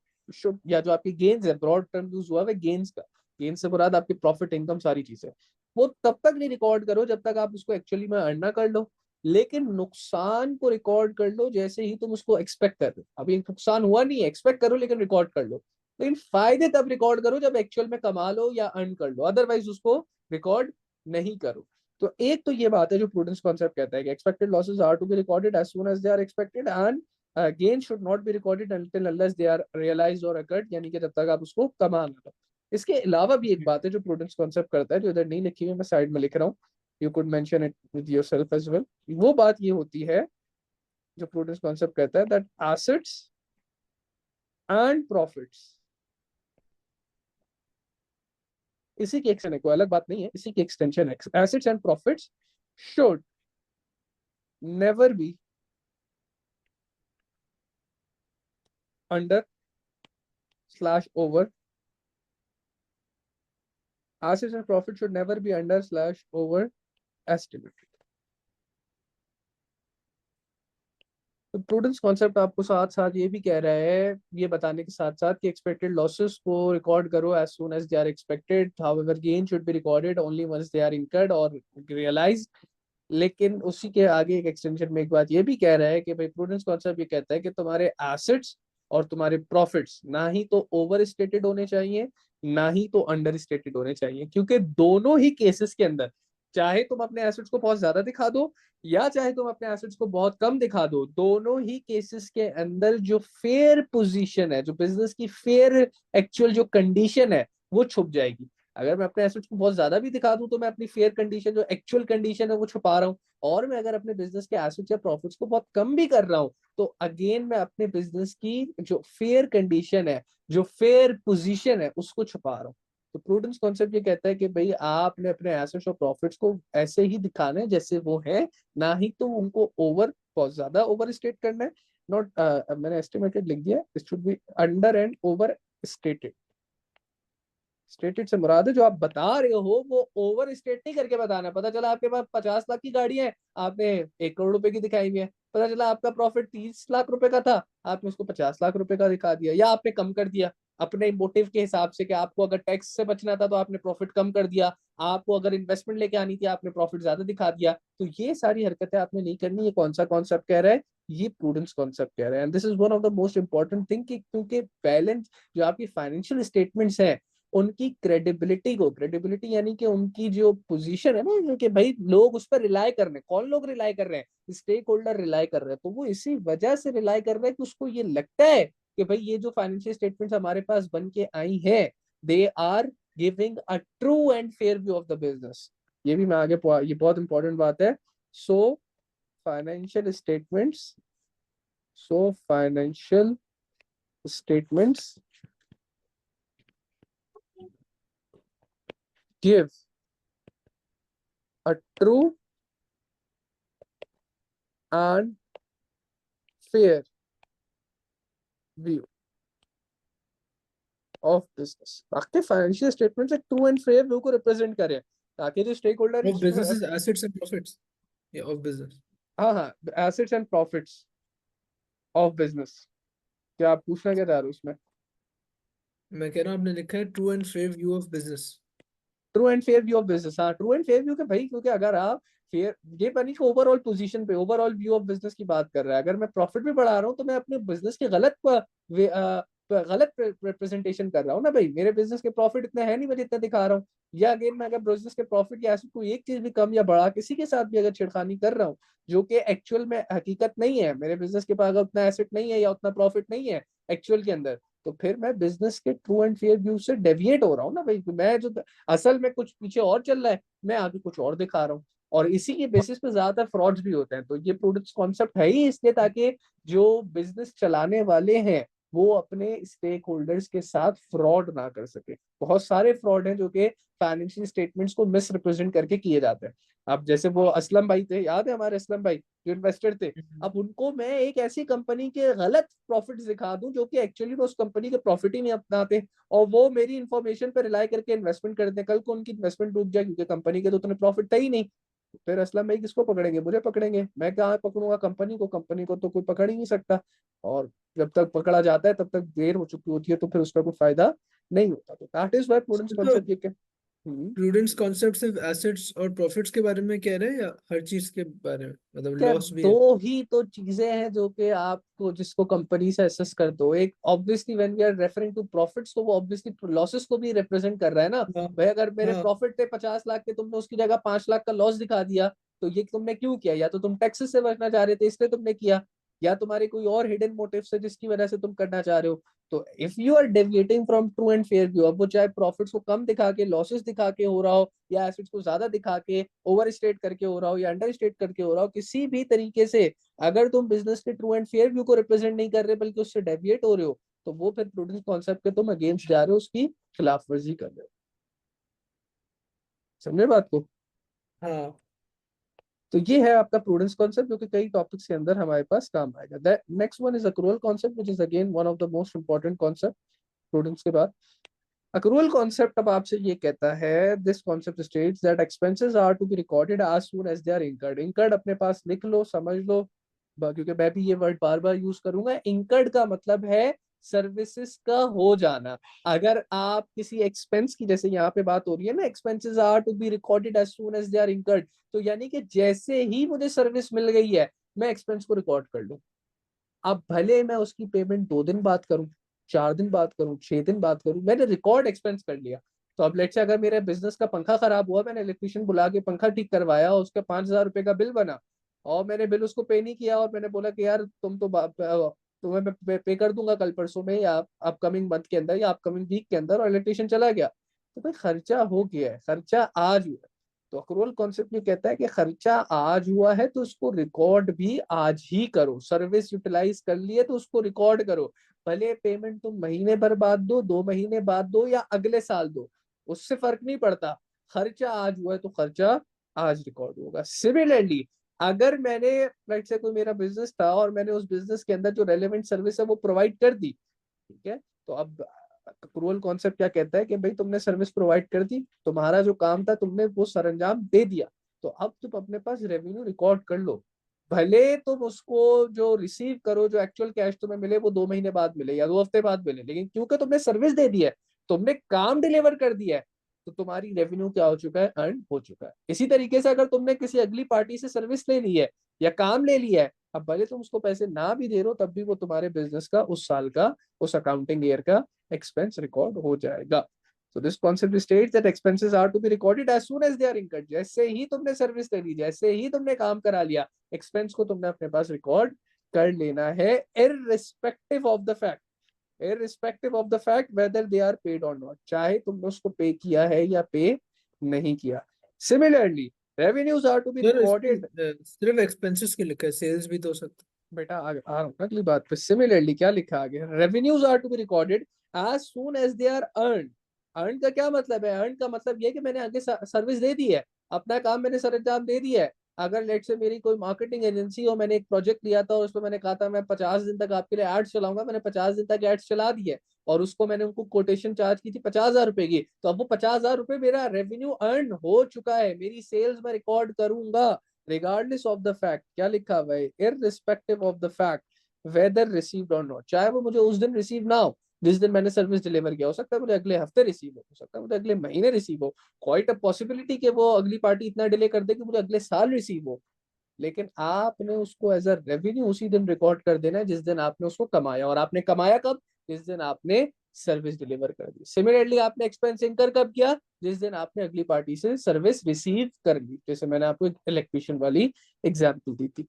या जो आपकी गेन्स है, ब्रॉड टर्म यूज हुआ है गेन्स का, गेन से मुराद आपकी प्रॉफिट, इनकम, सारी चीजें, वो तब तक नहीं रिकॉर्ड करो जब तक आप उसको एक्चुअली में अर्न ना कर लो। लेकिन नुकसान को रिकॉर्ड कर लो जैसे ही तुम उसको एक्सपेक्ट कर लो। अभी नुकसान हुआ नहीं है, एक्सपेक्ट करो लेकिन रिकॉर्ड कर लो। लेकिन फायदे तब रिकॉर्ड करो जब एक्चुअल में कमा लो या अर्न कर लो, अदरवाइज उसको रिकॉर्ड नहीं करो। तो एक तो ये बात है जो प्रूडेंस कॉन्सेप्ट कहता है कि expected losses are to be recorded as soon as they are expected, and gain should not be recorded until unless they are realised और अकर्ड, यानी कि जब तक आप उसको कमा ना लो। इसके अलावा भी एक बात है जो प्रूडेंस कॉन्सेप्ट करता है, जो इधर नहीं लिखी हुई, मैं साइड में लिख रहा हूँ, you could mention it with yourself as well. वो बात ये होती है जो प्रूडेंस कॉन्सेप्ट कहता है दैट एसेट्स एंड प्रॉफिट्स, इसी की एक्सटेंशन है, कोई अलग बात नहीं है, इसी की एक्सटेंशन है। Assets and profits should never be under slash over, assets and profit should never be under slash over estimated। तो प्रूडेंस कॉन्सेप्ट आपको साथ साथ ये भी कह रहा है, ये बताने के साथ साथ कि एक्सपेक्टेड लॉसेस को रिकॉर्ड करो as soon as they are expected, however gain should be recorded only once they are incurred और रियलाइज्ड। लेकिन उसी के आगे एक एक्सटेंशन में एक बात ये भी कह रहा है कि भाई प्रूडेंस कॉन्सेप्ट ये कहता है कि तुम्हारे एसेट्स और तुम्हारे प्रॉफिट्स ना ही तो ओवर स्टेटेड होने चाहिए, ना ही तो अंडर स्टेटेड होने चाहिए, क्योंकि दोनों ही केसेस के अंदर, चाहे तुम अपने एसेट्स को बहुत ज्यादा दिखा दो या चाहे तुम अपने एसेट्स को बहुत कम दिखा दो, दोनों ही केसेस के अंदर जो फेयर पोजीशन है, जो बिजनेस की फेयर एक्चुअल जो कंडीशन है, वो छुप जाएगी। अगर मैं अपने एसेट्स को बहुत ज्यादा भी दिखा दूं तो मैं अपनी फेयर कंडीशन, जो एक्चुअल कंडीशन है, वो छुपा रहा हूँ। और मैं अगर अपने बिजनेस के एसेट्स या प्रॉफिट्स को बहुत कम भी कर रहा हूँ तो अगेन मैं अपने बिजनेस की जो फेयर कंडीशन है, जो फेयर पोजीशन है, उसको छुपा रहा हूँ। तो प्रूडेंस कॉन्सेप्ट ये कहता है कि भाई आपने अपने एसेट्स और प्रॉफिट्स को ऐसे ही दिखाना है जैसे वो है, ना ही तो उनको ओवर, बहुत ज्यादा ओवर स्टेट करना है। नॉट मैंने एस्टिमेटेड लिख दिया, it should be under and over stated. Stated से मुराद है जो आप बता रहे हो वो ओवर स्टेट नहीं करके बताना। पता चला आपके पास 50 लाख की गाड़ी है, आपने 1 करोड़ रुपए की दिखाई हुई है। पता चला आपका प्रॉफिट 30 लाख रुपए का था, आपने उसको 50 लाख रुपए का दिखा दिया, या आपने कम कर दिया अपने मोटिव के हिसाब से कि आपको अगर टैक्स से बचना था तो आपने प्रॉफिट कम कर दिया, आपको अगर इन्वेस्टमेंट लेके आनी थी आपने प्रॉफिट ज्यादा दिखा दिया। तो ये सारी हरकतें आपने नहीं करनी। ये कौन सा कॉन्सेप्ट कह रहा है? ये प्रूडेंस कॉन्सेप्ट कह रहा है। And this is one of the most important thing, कि क्योंकि बैलेंस जो आपकी फाइनेंशियल स्टेटमेंट्स है उनकी क्रेडिबिलिटी को, क्रेडिबिलिटी यानी कि उनकी जो पोजीशन है ना, कि भाई लोग उस पर रिलाई कर रहे हैं। कौन लोग रिलाई कर रहे हैं? स्टेक होल्डर रिलाई कर रहे हैं। तो वो इसी वजह से रिलाई कर रहे हैं कि उसको ये लगता है कि भाई ये जो फाइनेंशियल स्टेटमेंट्स हमारे पास बन के आई है, they are giving a true and fair view of the business. ये भी मैं आगे, ये बहुत इंपॉर्टेंट बात है। So financial statements, so financial statements give a true and fair view of business। ताकि फाइनेंशियल स्टेटमेंट एक ट्रू एंड फेयर व्यू को रिप्रेजेंट करे, ताकि जो stakeholder Of businesses, assets and profits. Yeah, of business. हाँ हाँ, assets and profits of business. क्या आप पूछना क्या चाह रहे हो उसमें? मैं कह रहा हूँ आपने लिखा है true and fair view of business. True and fair view of business, हाँ ट्रू एंड फेयर व्यू के भाई, क्योंकि अगर आप फेयर, ये बनी कि ओवरऑल पोजीशन पे, ओवरऑल व्यू ऑफ बिजनेस की बात कर रहा है। अगर मैं प्रॉफिट भी बढ़ा रहा हूँ तो मैं अपने बिजनेस के गलत रिप्रेजेंटेशन कर रहा हूँ ना भाई। मेरे बिजनेस के प्रॉफिट इतने हैं नहीं, मैं जितना दिखा रहा हूँ। या अगेन मैं अगर बिजनेस के प्रॉफिट या ऐसी कोई एक चीज भी कम या बढ़ा किसी के साथ भी अगर छेड़खानी कर रहा हूँ, जो कि एक्चुअल में हकीकत नहीं है, मेरे बिजनेस के पास अगर उतना एसेट नहीं है या उतना प्रॉफिट नहीं है एक्चुअल के अंदर, तो फिर मैं बिजनेस के ट्रू एंड फेयर व्यू से डेविएट हो रहा हूँ ना भाई। मैं जो असल में कुछ पीछे और चल रहा है, मैं आगे कुछ और दिखा रहा हूँ। और इसी के बेसिस पे ज्यादातर फ्रॉड्स भी होते हैं। तो ये प्रोडक्ट कॉन्सेप्ट है ही इसलिए ताकि जो बिजनेस चलाने वाले हैं वो अपने स्टेक होल्डर्स के साथ फ्रॉड ना कर सके। बहुत सारे फ्रॉड हैं जो कि फाइनेंशियल स्टेटमेंट्स को मिस रिप्रेजेंट करके किए जाते हैं। अब जैसे वो असलम भाई थे, याद है हमारे असलम भाई जो इन्वेस्टर थे, अब उनको मैं एक ऐसी कंपनी के गलत प्रॉफिट्स दिखा दूं जो कि एक्चुअली वो उस कंपनी के प्रॉफिट ही नहीं अपनाते, और वो मेरी इन्फॉर्मेशन पर रिलाई करके इन्वेस्टमेंट करते हैं, कल को उनकी इन्वेस्टमेंट डूब जाए क्योंकि कंपनी के तो उतने प्रॉफिट था ही नहीं। फिर असलम भाई किसको पकड़ेंगे? मुझे पकड़ेंगे। मैं कहाँ पकड़ूंगा कंपनी को? कंपनी को तो कोई पकड़ ही नहीं सकता। और जब तक पकड़ा जाता है तब तक देर हो चुकी होती है, तो फिर उसका कोई फायदा नहीं होता। तो दैट इज व्हाई प्रूडेंस तो कॉन्सेप्ट ये हम्म। प्रूडेंस कॉन्सेप्ट सिर्फ एसेट्स और प्रॉफिट्स के बारे में कह रहे हैं या हर चीज के बारे में, मतलब क्या लॉस भी है? दो ही तो चीजें हैं जो कि आपको, जिसको कंपनी से असेस कर दो। एक obviously when we are referring to profits, तो वो ऑब्वियसली लॉसेस को भी रिप्रेजेंट कर रहा है ना। हाँ भाई अगर मेरे हाँ। प्रॉफिट थे 50 लाख के, तुमने उसकी जगह 5 लाख का लॉस दिखा दिया, तो ये तुमने क्यों किया? या तो तुम टैक्सेस से बचना चाह रहे थे इसलिए तुमने किया, या तुम्हारे कोई और हिडन मोटिव है जिसकी वजह से तुम करना चाह रहे हो। तो if you are deviating from true and fair view, अब वो चाहे प्रॉफिट्स को कम दिखा के, लॉसेस दिखा के हो रहा हो, या एसेट्स को ज्यादा दिखा के ओवर स्टेट करके हो रहा हो, या अंडर स्टेट करके हो रहा हो, किसी भी तरीके से अगर तुम बिजनेस के ट्रू एंड फेयर व्यू को रिप्रेजेंट नहीं कर रहे बल्कि उससे डेविएट हो रहे हो, तो वो फिर प्रूडेंस कॉन्सेप्ट के तुम अगेंस्ट जा रहे हो, उसकी खिलाफ वर्जी कर रहे हो। समझे बात को? हाँ तो ये है आपका प्रूडेंस कॉन्सेप्ट, जो कि कई टॉपिक्स के अंदर हमारे पास काम आएगा। Next one is accrual concept, which is again one of the most important concept prudence के बाद। अक्रूवल कॉन्सेप्ट अब आपसे ये कहता है, this concept states that expenses are to be recorded as soon as they are incurred. Incurred अपने पास लिख लो, समझ लो, क्योंकि मैं भी ये वर्ड बार बार यूज करूंगा। इनकर्ड का मतलब है सर्विसेज का हो जाना। अगर आप किसी एक्सपेंस की, जैसे यहाँ पे बात हो रही है ना, expenses are to be recorded as soon as they are incurred, तो यानी कि जैसे ही मुझे सर्विस मिल गई है, मैं एक्सपेंस को रिकॉर्ड कर लूं। अब भले मैं उसकी पेमेंट 2 दिन बाद करूं, 4 दिन बाद करूं, 6 दिन बाद करूं, मैंने रिकॉर्ड एक्सपेंस कर लिया। तो अब लेट्स से अगर मेरे बिजनेस का पंखा खराब हुआ, मैंने इलेक्ट्रिशियन बुला के पंखा ठीक करवाया, उसका 5,000 रुपए का बिल बना, और मैंने बिल उसको पे नहीं किया, और मैंने बोला कि यार तुम तो तुम्हें मैं पे कर दूंगा कल परसों में, या अपकमिंग मंथ के अंदर, या अपकमिंग वीक के अंदर, और इलेक्ट्रिशियन चला गया, तो भाई खर्चा हो गया है, खर्चा आज हुआ है। तो अक्रूवल कॉन्सेप्ट ये कहता है कि खर्चा आज हुआ है तो उसको रिकॉर्ड भी आज ही करो। सर्विस यूटिलाइज कर लिए तो उसको रिकॉर्ड करो। भले पेमेंट तुम महीने भर बाद दो, 2 महीने बाद दो, या अगले साल दो, उससे फर्क नहीं पड़ता। खर्चा आज हुआ है तो खर्चा आज रिकॉर्ड होगा। सिमिलरली, अगर मैंने, लेट्स से कोई मेरा बिजनेस था और मैंने उस बिजनेस के अंदर जो रेलेवेंट सर्विस है वो प्रोवाइड कर दी, ठीक है, तो अब अक्रूवल कॉन्सेप्ट क्या कहता है कि भाई तुमने सर्विस प्रोवाइड कर दी, तुम्हारा जो काम था तुमने वो सरंजाम दे दिया, तो अब तुम अपने पास रेवेन्यू रिकॉर्ड कर लो। भले तुम उसको जो रिसीव करो, जो एक्चुअल कैश तुम्हें मिले वो 2 महीने बाद मिले या 2 हफ्ते बाद मिले, लेकिन क्योंकि तुमने सर्विस दे दी है, तुमने काम डिलीवर कर दिया है, तो तुम्हारी रेवेन्यू क्या हो चुका है? अर्न हो चुका है। इसी तरीके से अगर तुमने किसी अगली पार्टी से सर्विस ले ली है या काम ले लिया है, अब भले तुम उसको पैसे ना भी दे रहे हो, तब भी वो तुम्हारे बिजनेस का उस साल का, उस अकाउंटिंग ईयर का एक्सपेंस रिकॉर्ड हो जाएगा। So this concept states that expenses are to be recorded as soon as they are incurred। जैसे ही तुमने सर्विस ले ली, जैसे ही तुमने काम करा लिया, एक्सपेंस को तुमने अपने पास रिकॉर्ड कर लेना है, irrespective of the fact, irrespective of the fact whether they are paid or not, चाहे तुमने उसको पे किया है या पे नहीं किया। Similarly, revenues are to be sir recorded। इसमें सिर्फ एक्सपेंसेस के लिखा है, सेल्स भी तो हो सकता बेटा आ रहा हूँ अगली बात पे। सिमिलरली क्या लिखा आगे? Revenues are to be recorded as soon as they are earn. Earn का क्या मतलब है? अर्न का मतलब ये है कि मैंने आगे सर्विस दे दी है, अपना काम मैंने सर अंजाम दे दिया है। अगर लेट से मेरी कोई मार्केटिंग एजेंसी हो, मैंने एक प्रोजेक्ट लिया था और उसमें मैंने कहा था मैं 50 दिन तक आपके लिए एड्स चलाऊंगा, मैंने 50 दिन तक एड्स चला दी है, और उसको मैंने उनको कोटेशन चार्ज की थी 50,000 रुपए की, तो अब वो 50,000 रुपए मेरा रेवेन्यू अर्न हो चुका है, मेरी सेल्स में रिकॉर्ड करूंगा। रिगार्डलेस ऑफ द फैक्ट, क्या लिखा हुआ है? Irrespective of the fact whether received और नॉट, चाहे वो मुझे उस दिन रिसीव ना हो जिस दिन मैंने सर्विस डिलीवर किया, हो सकता है मुझे अगले हफ्ते रिसीव हो सकता है मुझे अगले महीने रिसीव हो, क्वाइट अ पॉसिबिलिटी कि वो अगली पार्टी इतना डिले कर दे कि मुझे अगले साल रिसीव हो, लेकिन आपने उसको एज अ रेवेन्यू उसी दिन रिकॉर्ड कर देना है जिस दिन आपने उसको कमाया। और आपने कमाया कब? जिस दिन आपने सर्विस डिलीवर कर दी। सिमिलरली आपने एक्सपेंस इंकर कब किया? जिस दिन आपने अगली पार्टी से सर्विस रिसीव कर ली, जैसे मैंने आपको इलेक्ट्रिशियन वाली एग्जाम्पल दी थी।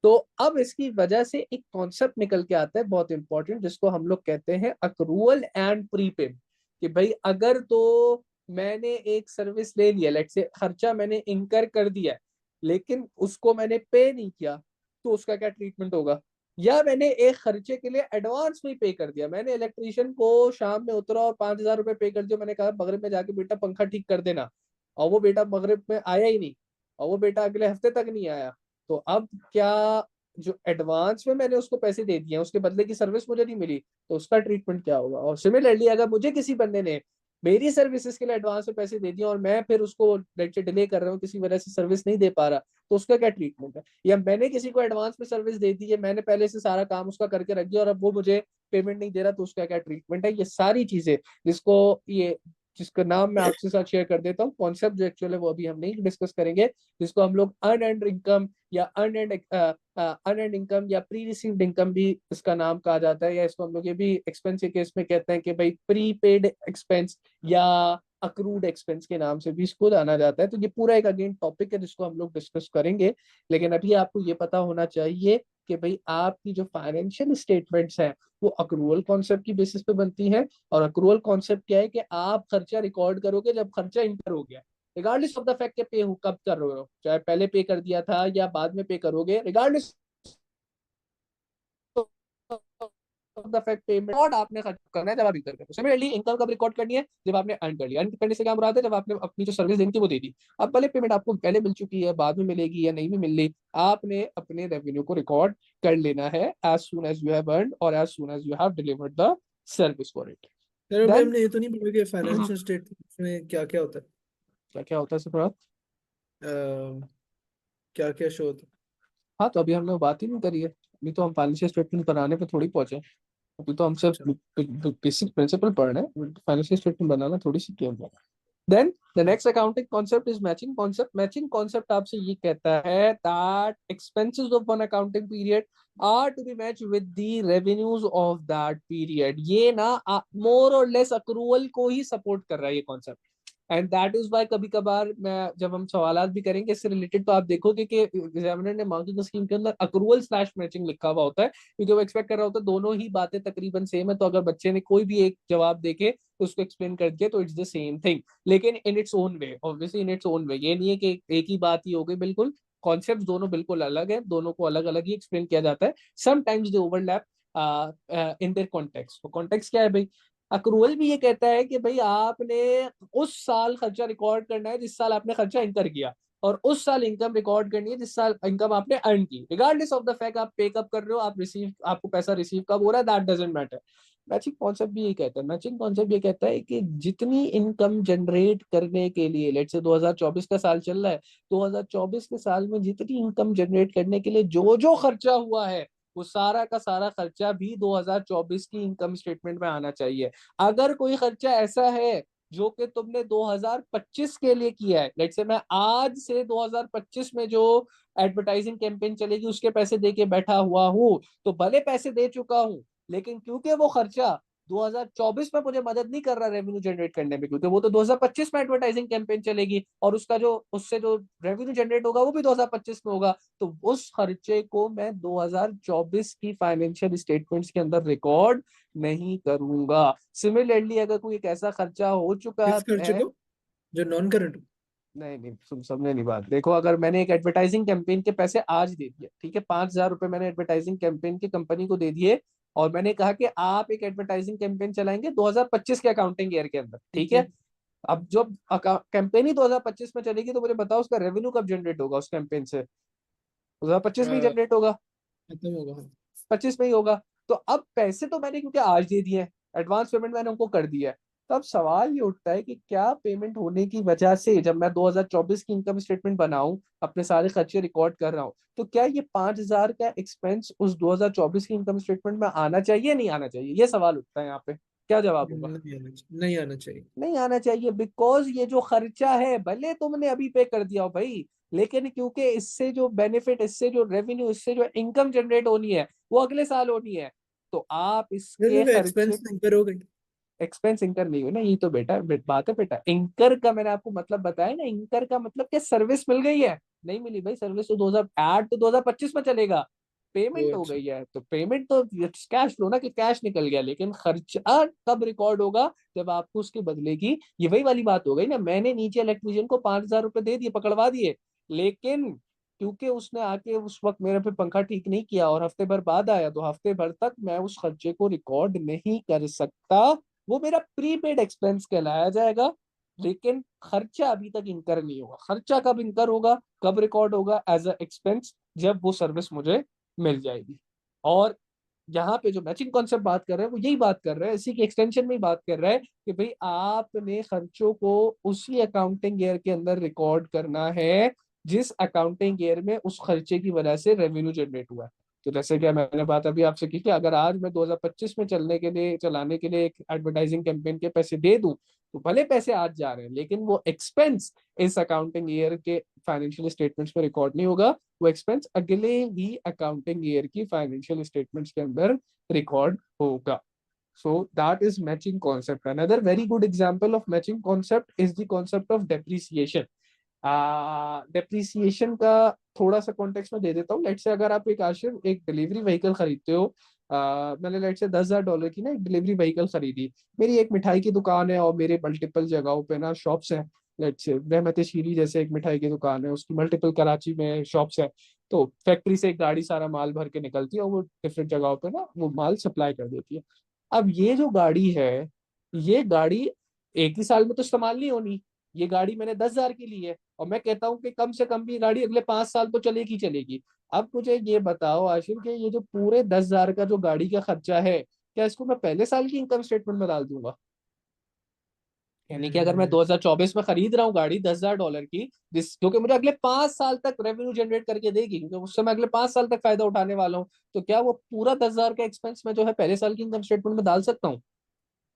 तो अब इसकी वजह से एक कॉन्सेप्ट निकल के आता है बहुत इंपॉर्टेंट, जिसको हम लोग कहते हैं अक्रूवल एंड प्रीपेड। कि भाई अगर तो मैंने एक सर्विस ले लिया, लेट से खर्चा मैंने इंकर कर दिया, लेकिन उसको मैंने पे नहीं किया, तो उसका क्या ट्रीटमेंट होगा? या मैंने एक खर्चे के लिए एडवांस में पे कर दिया, मैंने इलेक्ट्रिशियन को शाम में उतरा और 5,000 रुपए पे कर दिया, मैंने कहा मगरिब में जाके बेटा पंखा ठीक कर देना, और वो बेटा मगरिब में आया ही नहीं, और वो बेटा अगले हफ्ते तक नहीं आया, तो अब क्या, जो एडवांस में मैंने उसको पैसे दे दिए उसके बदले की सर्विस मुझे नहीं मिली, तो उसका ट्रीटमेंट क्या होगा? और सिमिलरली अगर मुझे किसी बंदे ने मेरी सर्विसेज के लिए एडवांस में पैसे दे दिए और मैं फिर उसको लेट से डिले कर रहा हूँ, किसी वजह से सर्विस नहीं दे पा रहा, तो उसका क्या ट्रीटमेंट है? या मैंने किसी को एडवांस में सर्विस दे दी है, मैंने पहले से सारा काम उसका करके रख दिया और अब वो मुझे पेमेंट नहीं दे रहा, तो उसका क्या ट्रीटमेंट है? ये सारी चीजें जिसका नाम मैं आपके साथ शेयर कर देता हूँ, कॉन्सेप्ट जो एक्चुअल है वो अभी हम नहीं डिस्कस करेंगे, जिसको हम लोग अनएर्न्ड इनकम या अनएर्न्ड इनकम या प्री रिसीव्ड इनकम भी इसका नाम कहा जाता है, या इसको हम लोग ये भी एक्सपेंस के केस में कहते हैं कि भाई प्रीपेड एक्सपेंस या अक्रूड एक्सपेंस के नाम से भी इसको जाना जाता है। तो ये पूरा एक अगेन टॉपिक है जिसको हम लोग डिस्कस करेंगे, लेकिन अभी आपको ये पता होना चाहिए कि भाई आपकी जो फाइनेंशियल स्टेटमेंट्स हैं वो अक्रूवल कॉन्सेप्ट की बेसिस पे बनती हैं। और अक्रूवल कॉन्सेप्ट क्या है कि आप खर्चा रिकॉर्ड करोगे जब खर्चा इंकर हो गया, रिगार्डलेस ऑफ द फैक्ट के पे कब कर रहे हो, चाहे पहले पे कर दिया था या बाद में पे करोगे, regardless of the fact payment और आपने खर्च करना है जब आप इनकम करते हो। सिमिलरली इनकम कब रिकॉर्ड करनी है? जब आपने अर्न कर लिया। अर्न करने से क्या मुराद है? जब आपने अपनी जो सर्विस देनी थी वो दे दी। अब भले पेमेंट आपको पहले मिल चुकी है, बाद में मिलेगी या नहीं भी मिल रही, आपने अपने रेवेन्यू को रिकॉर्ड कर लेना है as soon as you have earned और as soon as you have delivered the service for it. Sir अभी देन हमने ये तो नहीं पढ़ा कि फाइनेंशियल स्टेटमेंट में क्या क्या होता क्या क्या होता है सर? है, क्या क्या शो होता हाँ, तो अभी हमने बात ही नहीं करी है, अभी तो हम फाइनेंशियल स्टेटमेंट बनाने पे थोड़ी पहुंचे, अभी तो हम सिर्फ है? बेसिक प्रिंसिपल पढ़ रहे हैं, फाइनेंशियल स्टेटमेंट बनाना थोड़ी सी क्यों है। Then the next accounting concept is matching concept. Matching concept आपसे ये कहता है that expenses of one accounting period are to be match with the revenues of that period. ये ना मोर और लेस अक्रूवल को ही सपोर्ट कर रहा है ये concept. And that is why कभी कभार मैं जब हम सवालात भी करेंगे इससे रिलेटेड, तो आप देखोगे कि एग्जामिनर ने मार्किंग स्कीम के अंदर अक्रूवल स्लैश मैचिंग लिखा हुआ होता है, क्योंकि वो एक्सपेक्ट कर रहा होता है दोनों ही बातें तकरीबन सेम है, तो अगर बच्चे ने कोई भी एक जवाब देके तो उसको एक्सप्लेन कर दिया तो इट्स द सेम थिंग, लेकिन in its own way, obviously in its own way. ये नहीं है कि एक ही बात ही हो गई, बिल्कुल कॉन्सेप्ट दोनों बिल्कुल अलग है, दोनों को अलग अलग ही एक्सप्लेन किया जाता है। Sometimes they overlap in their context. तो कॉन्टेक्स्ट क्या है भाई? अक्रूवल भी ये कहता है कि भाई आपने उस साल खर्चा रिकॉर्ड करना है जिस साल आपने खर्चा इनकर किया, और उस साल इनकम रिकॉर्ड करनी है जिस साल इनकम आपने अर्न की, रिगार्डलेस ऑफ द फैक्ट आप पे कब कर रहे हो, आप रिसीव आपको पैसा रिसीव कब हो रहा है, that doesn't matter. Matching concept भी ये कहता है, मैचिंग कॉन्सेप्ट ये कहता है कि जितनी इनकम जनरेट करने के लिए, लेट्स से 2024 का साल चल रहा है, 2024 के साल में जितनी इनकम जनरेट करने के लिए जो जो खर्चा हुआ है वो सारा का सारा खर्चा भी 2024 की इनकम स्टेटमेंट में आना चाहिए। अगर कोई खर्चा ऐसा है जो कि तुमने 2025 के लिए किया है, लेट्स से मैं आज से 2025 में जो एडवर्टाइजिंग कैंपेन चलेगी उसके पैसे दे के बैठा हुआ हूँ, तो भले पैसे दे चुका हूँ, लेकिन क्योंकि वो खर्चा 2024 में मुझे मदद नहीं कर रहा रेवेन्यू जनरेट करने में, क्योंकि वो तो 2025 में एडवर्टाइजिंग कैंपेन चलेगी और उसका जो उससे जो रेवेन्यू जनरेट होगा वो भी 2025 में होगा, तो उस खर्चे को मैं 2024 की फाइनेंशियल स्टेटमेंट्स के अंदर रिकॉर्ड नहीं करूंगा। सिमिलरली अगर कोई एक ऐसा खर्चा हो चुका किस खर्चे है, को? जो नॉन करंट? नहीं नहीं तुम समझे नहीं बात, देखो अगर मैंने एक एडवर्टाइजिंग कैंपेन के पैसे आज दे दिए, ठीक है, 5,000 रुपए मैंने एडवर्टाइजिंग कैंपेन की कंपनी को दे दिए, और मैंने कहा कि आप एक एडवर्टाइजिंग कैंपेन चलाएंगे 2025 के अकाउंटिंग ईयर के अंदर, ठीक ठीक है। है। अब जब कैंपेन ही 2025 में चलेगी तो मुझे बताओ उसका रेवेन्यू कब जनरेट होगा उस कैंपेन से? 2025 में ही जनरेट होगा, खत्म होगा, हाँ। 25 में ही होगा। तो अब पैसे तो मैंने क्योंकि आज दे दिए, एडवांस पेमेंट मैंने उनको कर दिया है, तो अब सवाल ये उठता है कि क्या पेमेंट होने की वजह से जब मैं 2024 की इनकम स्टेटमेंट बनाऊं, अपने सारे खर्चे रिकॉर्ड कर रहा हूं, तो क्या ये 5,000 का एक्सपेंस उस 2024 की इनकम स्टेटमेंट में आना चाहिए नहीं आना चाहिए? ये सवाल उठता है यहाँ पे, क्या जवाब होगा? नहीं आना चाहिए। नहीं आना चाहिए, बिकॉज ये जो खर्चा है भले तुमने अभी पे कर दिया हो भाई, लेकिन क्योंकि इससे जो बेनिफिट, इससे जो रेवेन्यू, इससे जो इनकम जनरेट होनी है वो अगले साल होनी है, तो आप इसके खर्चे, एक्सपेंस इंकर हो गई। एक्सपेंस इंकर नहीं हुई ना, ये तो बेटा बात है बेटा, इंकर का मैंने आपको मतलब बताया ना, इंकर का मतलब क्या, सर्विस मिल गई है, नहीं मिली भाई सर्विस तो 2000 ऐड तो 2025 में चलेगा, वो पेमेंट हो अच्छा। गई है तो पेमेंट तो कैश फ्लो ना, कि कैश निकल गया, लेकिन खर्चा कब रिकॉर्ड होगा? जब आपको उसके बदले की, ये वही वाली बात हो गई ना, मैंने नीचे इलेक्ट्रीशियन को 5,000 रुपए दे दिए, पकड़वा दिए, लेकिन क्योंकि उसने आके उस वक्त मेरे पे पंखा ठीक नहीं किया और हफ्ते भर बाद आया, तो हफ्ते भर तक मैं उस खर्चे को रिकॉर्ड नहीं कर सकता, वो मेरा प्रीपेड एक्सपेंस कहलाया जाएगा, लेकिन खर्चा अभी तक इनकर नहीं होगा। खर्चा कब इनकर होगा, कब रिकॉर्ड होगा एज अ एक्सपेंस? जब वो सर्विस मुझे मिल जाएगी। और यहाँ पे जो मैचिंग कॉन्सेप्ट बात कर रहे हैं वो यही बात कर रहा है, इसी की एक्सटेंशन में ही बात कर रहा है कि भाई आपने खर्चों को उसी अकाउंटिंग ईयर के अंदर रिकॉर्ड करना है जिस अकाउंटिंग ईयर में उस खर्चे की वजह से रेवेन्यू जनरेट हुआ है। तो जैसे कि मैंने बात अभी आपसे की कि अगर आज मैं 2025 में चलाने के लिए एक एडवर्टाइजिंग कैंपेन के पैसे दे दूं, तो भले पैसे आज जा रहे हैं लेकिन वो एक्सपेंस इस अकाउंटिंग ईयर के फाइनेंशियल स्टेटमेंट्स में रिकॉर्ड नहीं होगा, वो एक्सपेंस अगले ही अकाउंटिंग ईयर की फाइनेंशियल स्टेटमेंट्स के अंदर रिकॉर्ड होगा। So that is matching concept. Another very good example of matching concept is the concept of depreciation. Depreciation का थोड़ा सा कॉन्टेक्स्ट में दे देता हूँ। लेट से अगर आप एक डिलीवरी व्हीकल खरीदते हो, मैंने लेट से $10,000 की ना एक डिलीवरी व्हीकल खरीदी। मेरी एक मिठाई की दुकान है और मेरे मल्टीपल जगहों पे ना शॉप्स हैं। लेट से रहमत शीरी जैसे एक मिठाई की दुकान है, उसकी मल्टीपल कराची में शॉप्स है। तो फैक्ट्री से एक गाड़ी सारा माल भर के निकलती है और वो डिफरेंट जगहों पे ना वो माल सप्लाई कर देती है। अब ये जो गाड़ी है, ये गाड़ी एक ही साल में तो इस्तेमाल नहीं होनी। ये गाड़ी मैंने 10,000 की ली है और मैं कहता हूँ कि कम से कम भी ये गाड़ी अगले 5 साल तो चलेगी चलेगी। अब मुझे ये बताओ आशिर कि ये जो पूरे 10,000 का जो गाड़ी का खर्चा है, क्या इसको मैं पहले साल की इनकम स्टेटमेंट में डाल दूंगा? यानी कि अगर मैं हम्म 2024 में खरीद रहा हूँ गाड़ी $10,000 की, जिस जो कि मुझे अगले 5 साल तक रेवेन्यू जनरेट करके देगी, क्योंकि उससे मैं अगले 5 साल तक फायदा उठाने वाला हूँ, तो क्या वो पूरा 10,000 का एक्सपेंस में जो है पहले साल की इनकम स्टेटमेंट में डाल सकता हूँ?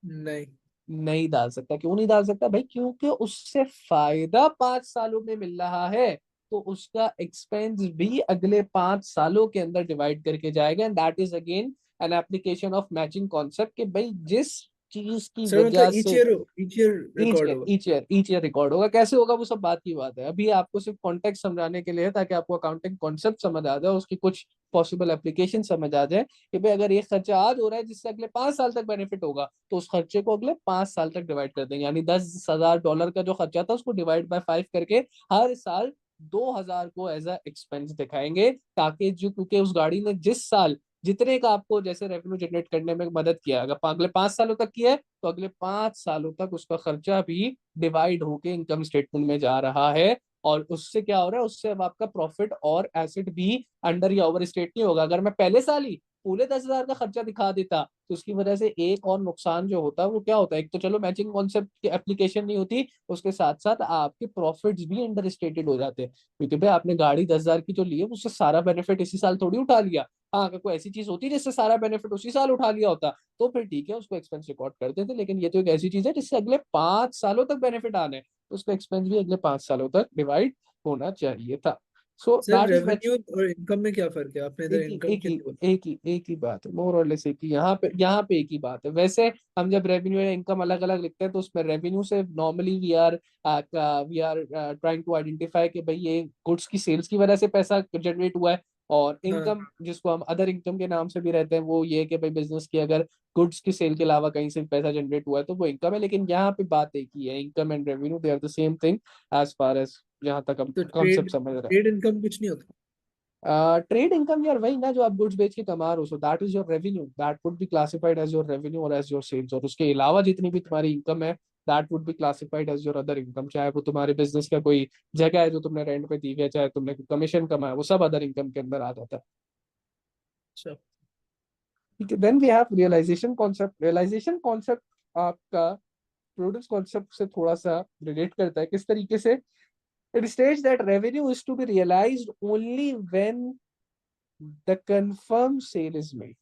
नहीं। नहीं डाल सकता। क्यों नहीं डाल सकता भाई? क्योंकि उससे फायदा 5 सालों में मिल रहा है, तो उसका एक्सपेंस भी अगले 5 सालों के अंदर डिवाइड करके जाएगा। And that is again an application of matching concept कि भाई जिस चीज की सर वजह मतलब ईच से year each year each record year होगा। Each year each year record होगा। कैसे होगा वो सब बात की बात है, अभी आपको सिर्फ कॉन्टेक्स्ट समझाने के लिए है ताकि आपको अकाउंटिंग कॉन्सेप्ट समझ आ जाए, उसकी कुछ पॉसिबल एप्लीकेशन समझ आ जाए कि भाई अगर ये खर्चा आज हो रहा है जिससे अगले 5 साल तक बेनिफिट होगा, तो उस खर्चे को अगले 5 साल तक डिवाइड कर देंगे। यानी $10,000 का जो खर्चा था उसको डिवाइड बाय 5 करके हर साल 2,000 को एज अ एक्सपेंस दिखाएंगे, ताकि जो क्योंकि उस गाड़ी ने जिस साल जितने का आपको जैसे रेवेन्यू जनरेट करने में मदद किया, अगर अगले 5 सालों तक किया है तो अगले 5 सालों तक उसका खर्चा भी डिवाइड होके इनकम स्टेटमेंट में जा रहा है। और उससे क्या हो रहा है, उससे अब आपका प्रॉफिट और एसेट भी अंडर या ओवर स्टेट नहीं होगा। अगर मैं पहले साल ही पूरे 10,000 का खर्चा दिखा देता तो उसकी वजह से एक और नुकसान जो होता है वो क्या होता है, एक तो चलो मैचिंग कॉन्सेप्ट की एप्लीकेशन नहीं होती, उसके साथ साथ आपके प्रॉफिट्स भी अंडर स्टेटेड हो जाते हैं। क्योंकि भाई आपने गाड़ी 10,000 की जो ली है उससे सारा बेनिफिट इसी साल थोड़ी उठा लिया। हाँ, अगर कोई ऐसी चीज होती जिससे सारा बेनिफिट उसी साल उठा लिया होता तो फिर ठीक है, उसको एक्सपेंस रिकॉर्ड करते थे। लेकिन ये तो एक ऐसी चीज है जिससे अगले 5 सालों तक बेनिफिट आने हैं, तो उसका एक्सपेंस भी अगले 5 सालों तक डिवाइड होना चाहिए था। So sir that is revenue और इनकम में क्या फर्क है? आपने इधर एक ही इनकम एक की ही बोला। एक ही बात है, मोर और लेस एक ही। यहाँ पे एक ही बात है। वैसे हम जब रेवेन्यू या इनकम अलग अलग लिखते हैं तो उसमें रेवेन्यू से normally we are trying to identify कि भाई ये गुड्स की सेल्स की वजह से पैसा जनरेट हुआ है। और हाँ। इनकम जिसको हम अदर इनकम के नाम से भी रहते हैं, वो ये है कि भाई बिजनेस की अगर गुड्स की सेल के अलावा कहीं से भी पैसा जनरेट हुआ है तो वो इनकम है। लेकिन यहाँ पे बात एक ही है, income and revenue they are the same thing as far as जहां तक हम तो कॉन्सेप्ट ट्रेड समझ रहे हैं। ट्रेड इनकम कुछ नहीं होता? ट्रेड इनकम यार वही ना जो आप गुड्स बेच के कमा रहे हो, so that is your revenue, that would be classified as your revenue और एज योर सेल्स। और उसके अलावा जितनी भी तुम्हारी इनकम है, that would be classified as your other income. चाहे वो तुम्हारे बिजनेस का कोई जगह है जो तुमने रेंट पे दी है, चाहे तुमने कमीशन कमाया, वो सब अदर इनकम के अंदर आ जाता है। अच्छा ठीक है, then we have realization concept. Realization concept आपका प्रूडेंस कॉन्सेप्ट से थोड़ा सा रिलेट करता है। किस तरीके से? It states that revenue is to be realized only when the confirm sale is made.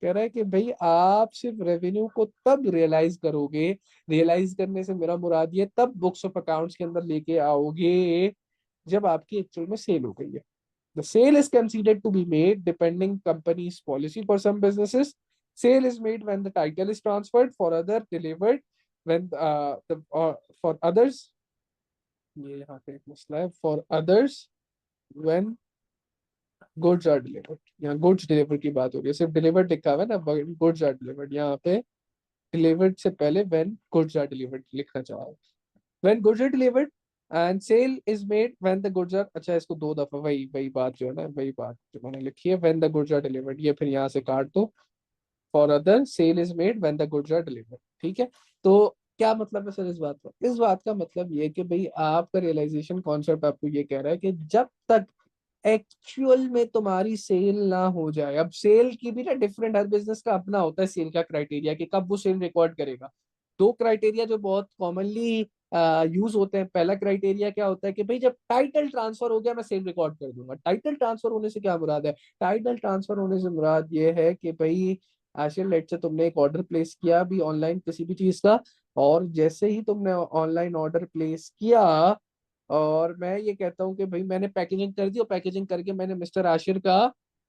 कह रहा है कि भाई आप सिर्फ रेवेन्यू को तब रियलाइज करोगे, रियलाइज करने से मेरा मुराद ये तब बुक्स ऑफ अकाउंट्स के अंदर लेके आओगे जब आपकी एक्चुअल में सेल हो गई है। The sale is considered to be made depending company's policy. For some businesses, sale is made when the title is transferred, for other delivered when for others, ये यहाँ पे एक मसला है, for others when goods are delivered। यहाँ goods deliver की बात हो रही है, सिर्फ delivered लिखा हुआ है ना, goods are delivered, यहाँ पे delivered से पहले when goods are delivered लिखना चाहा। when goods are delivered and sale is made when the goods are, अच्छा इसको दो दफा वही वही बात जो है ना, वही बात जो मैंने लिखी है, when the goods are delivered, ये फिर यहाँ से काट दो। for other sale is made when the goods are delivered। ठीक है। तो क्या मतलब है सर इस बात का? इस बात का मतलब ये है कि भाई आपका रियलाइजेशन कॉन्सेप्ट आपको ये कह रहा है कि जब तक एक्चुअल में तुम्हारी सेल ना हो जाए। अब सेल की भी ना डिफरेंट, हर बिजनेस का अपना होता है सेल का क्राइटेरिया कि कब वो सेल रिकॉर्ड करेगा। दो क्राइटेरिया जो बहुत कॉमनली यूज होते हैं। पहला क्राइटेरिया क्या होता है कि भाई जब टाइटल ट्रांसफर हो गया मैं सेल रिकॉर्ड कर दूंगा। टाइटल ट्रांसफर होने से क्या मुराद है? टाइटल ट्रांसफर होने से मुराद ये है कि भाई आशिर लेट से तुमने एक ऑर्डर प्लेस किया भी ऑनलाइन किसी भी चीज का, और जैसे ही तुमने ऑनलाइन ऑर्डर प्लेस किया और मैं ये कहता हूँ कि भाई मैंने पैकेजिंग कर दी और पैकेजिंग करके मैंने मिस्टर आशिर का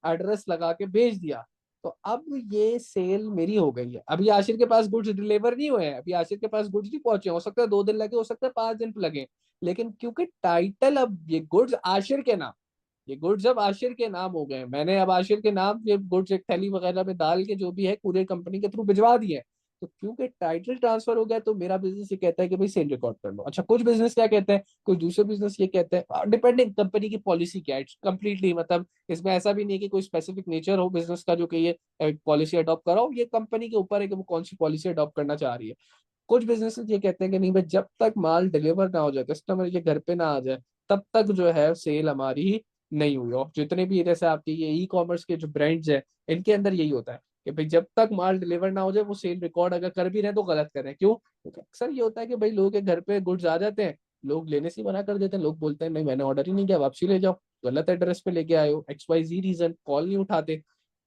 एड्रेस लगा के भेज दिया, तो अब ये सेल मेरी हो गई है। अभी आशिर के पास गुड्स डिलीवर नहीं हुए हैं, अभी आशिर के पास गुड्स नहीं पहुंचे, हो सकता है 2 दिन लगे, हो सकता है 5 दिन लगे, लेकिन क्योंकि टाइटल अब ये गुड्स आशिर के नाम, ये गुड्स अब आशिर के नाम हो गए, मैंने अब आशिर के नाम ये गुड्स एक थैली वगैरह में डाल के जो भी है कुरियर कंपनी के थ्रू भिजवा दिए। तो क्योंकि टाइटल ट्रांसफर हो गया तो मेरा बिजनेस ये कहता है कि भाई सेल रिकॉर्ड कर लो। अच्छा, कुछ बिजनेस क्या कहते हैं, कुछ दूसरे बिजनेस ये कहते हैं, डिपेंडिंग कंपनी की पॉलिसी क्या है कंप्लीटली, मतलब इसमें ऐसा भी नहीं है कि कोई स्पेसिफिक नेचर हो बिजनेस का जो कि ये पॉलिसी अडॉप्ट कराओ, ये कंपनी के ऊपर है कि वो कौन सी पॉलिसी अडॉप्ट करना चाह रही है। कुछ बिजनेसेस ये कहते हैं कि नहीं भाई जब तक माल डिलीवर ना हो जाए, कस्टमर के घर पे ना आ जाए, तब तक जो है सेल हमारी नहीं हुई। और जितने भी जैसे आपके ये ई कॉमर्स के जो ब्रांड्स है, इनके अंदर यही होता है कि भाई जब तक माल डिलीवर ना हो जाए वो सेल रिकॉर्ड अगर कर भी रहे हैं तो गलत कर रहे हैं। क्यों? क्योंकि अक्सर ये होता है कि भाई लोगों के घर पे गुड्स आ जाते हैं, लोग लेने से ही मना कर देते हैं, लोग बोलते हैं नहीं मैंने ऑर्डर ही नहीं किया, वापसी ले जाओ, गलत एड्रेस पे लेके आए हो, XYZ रीजन, कॉल नहीं उठाते।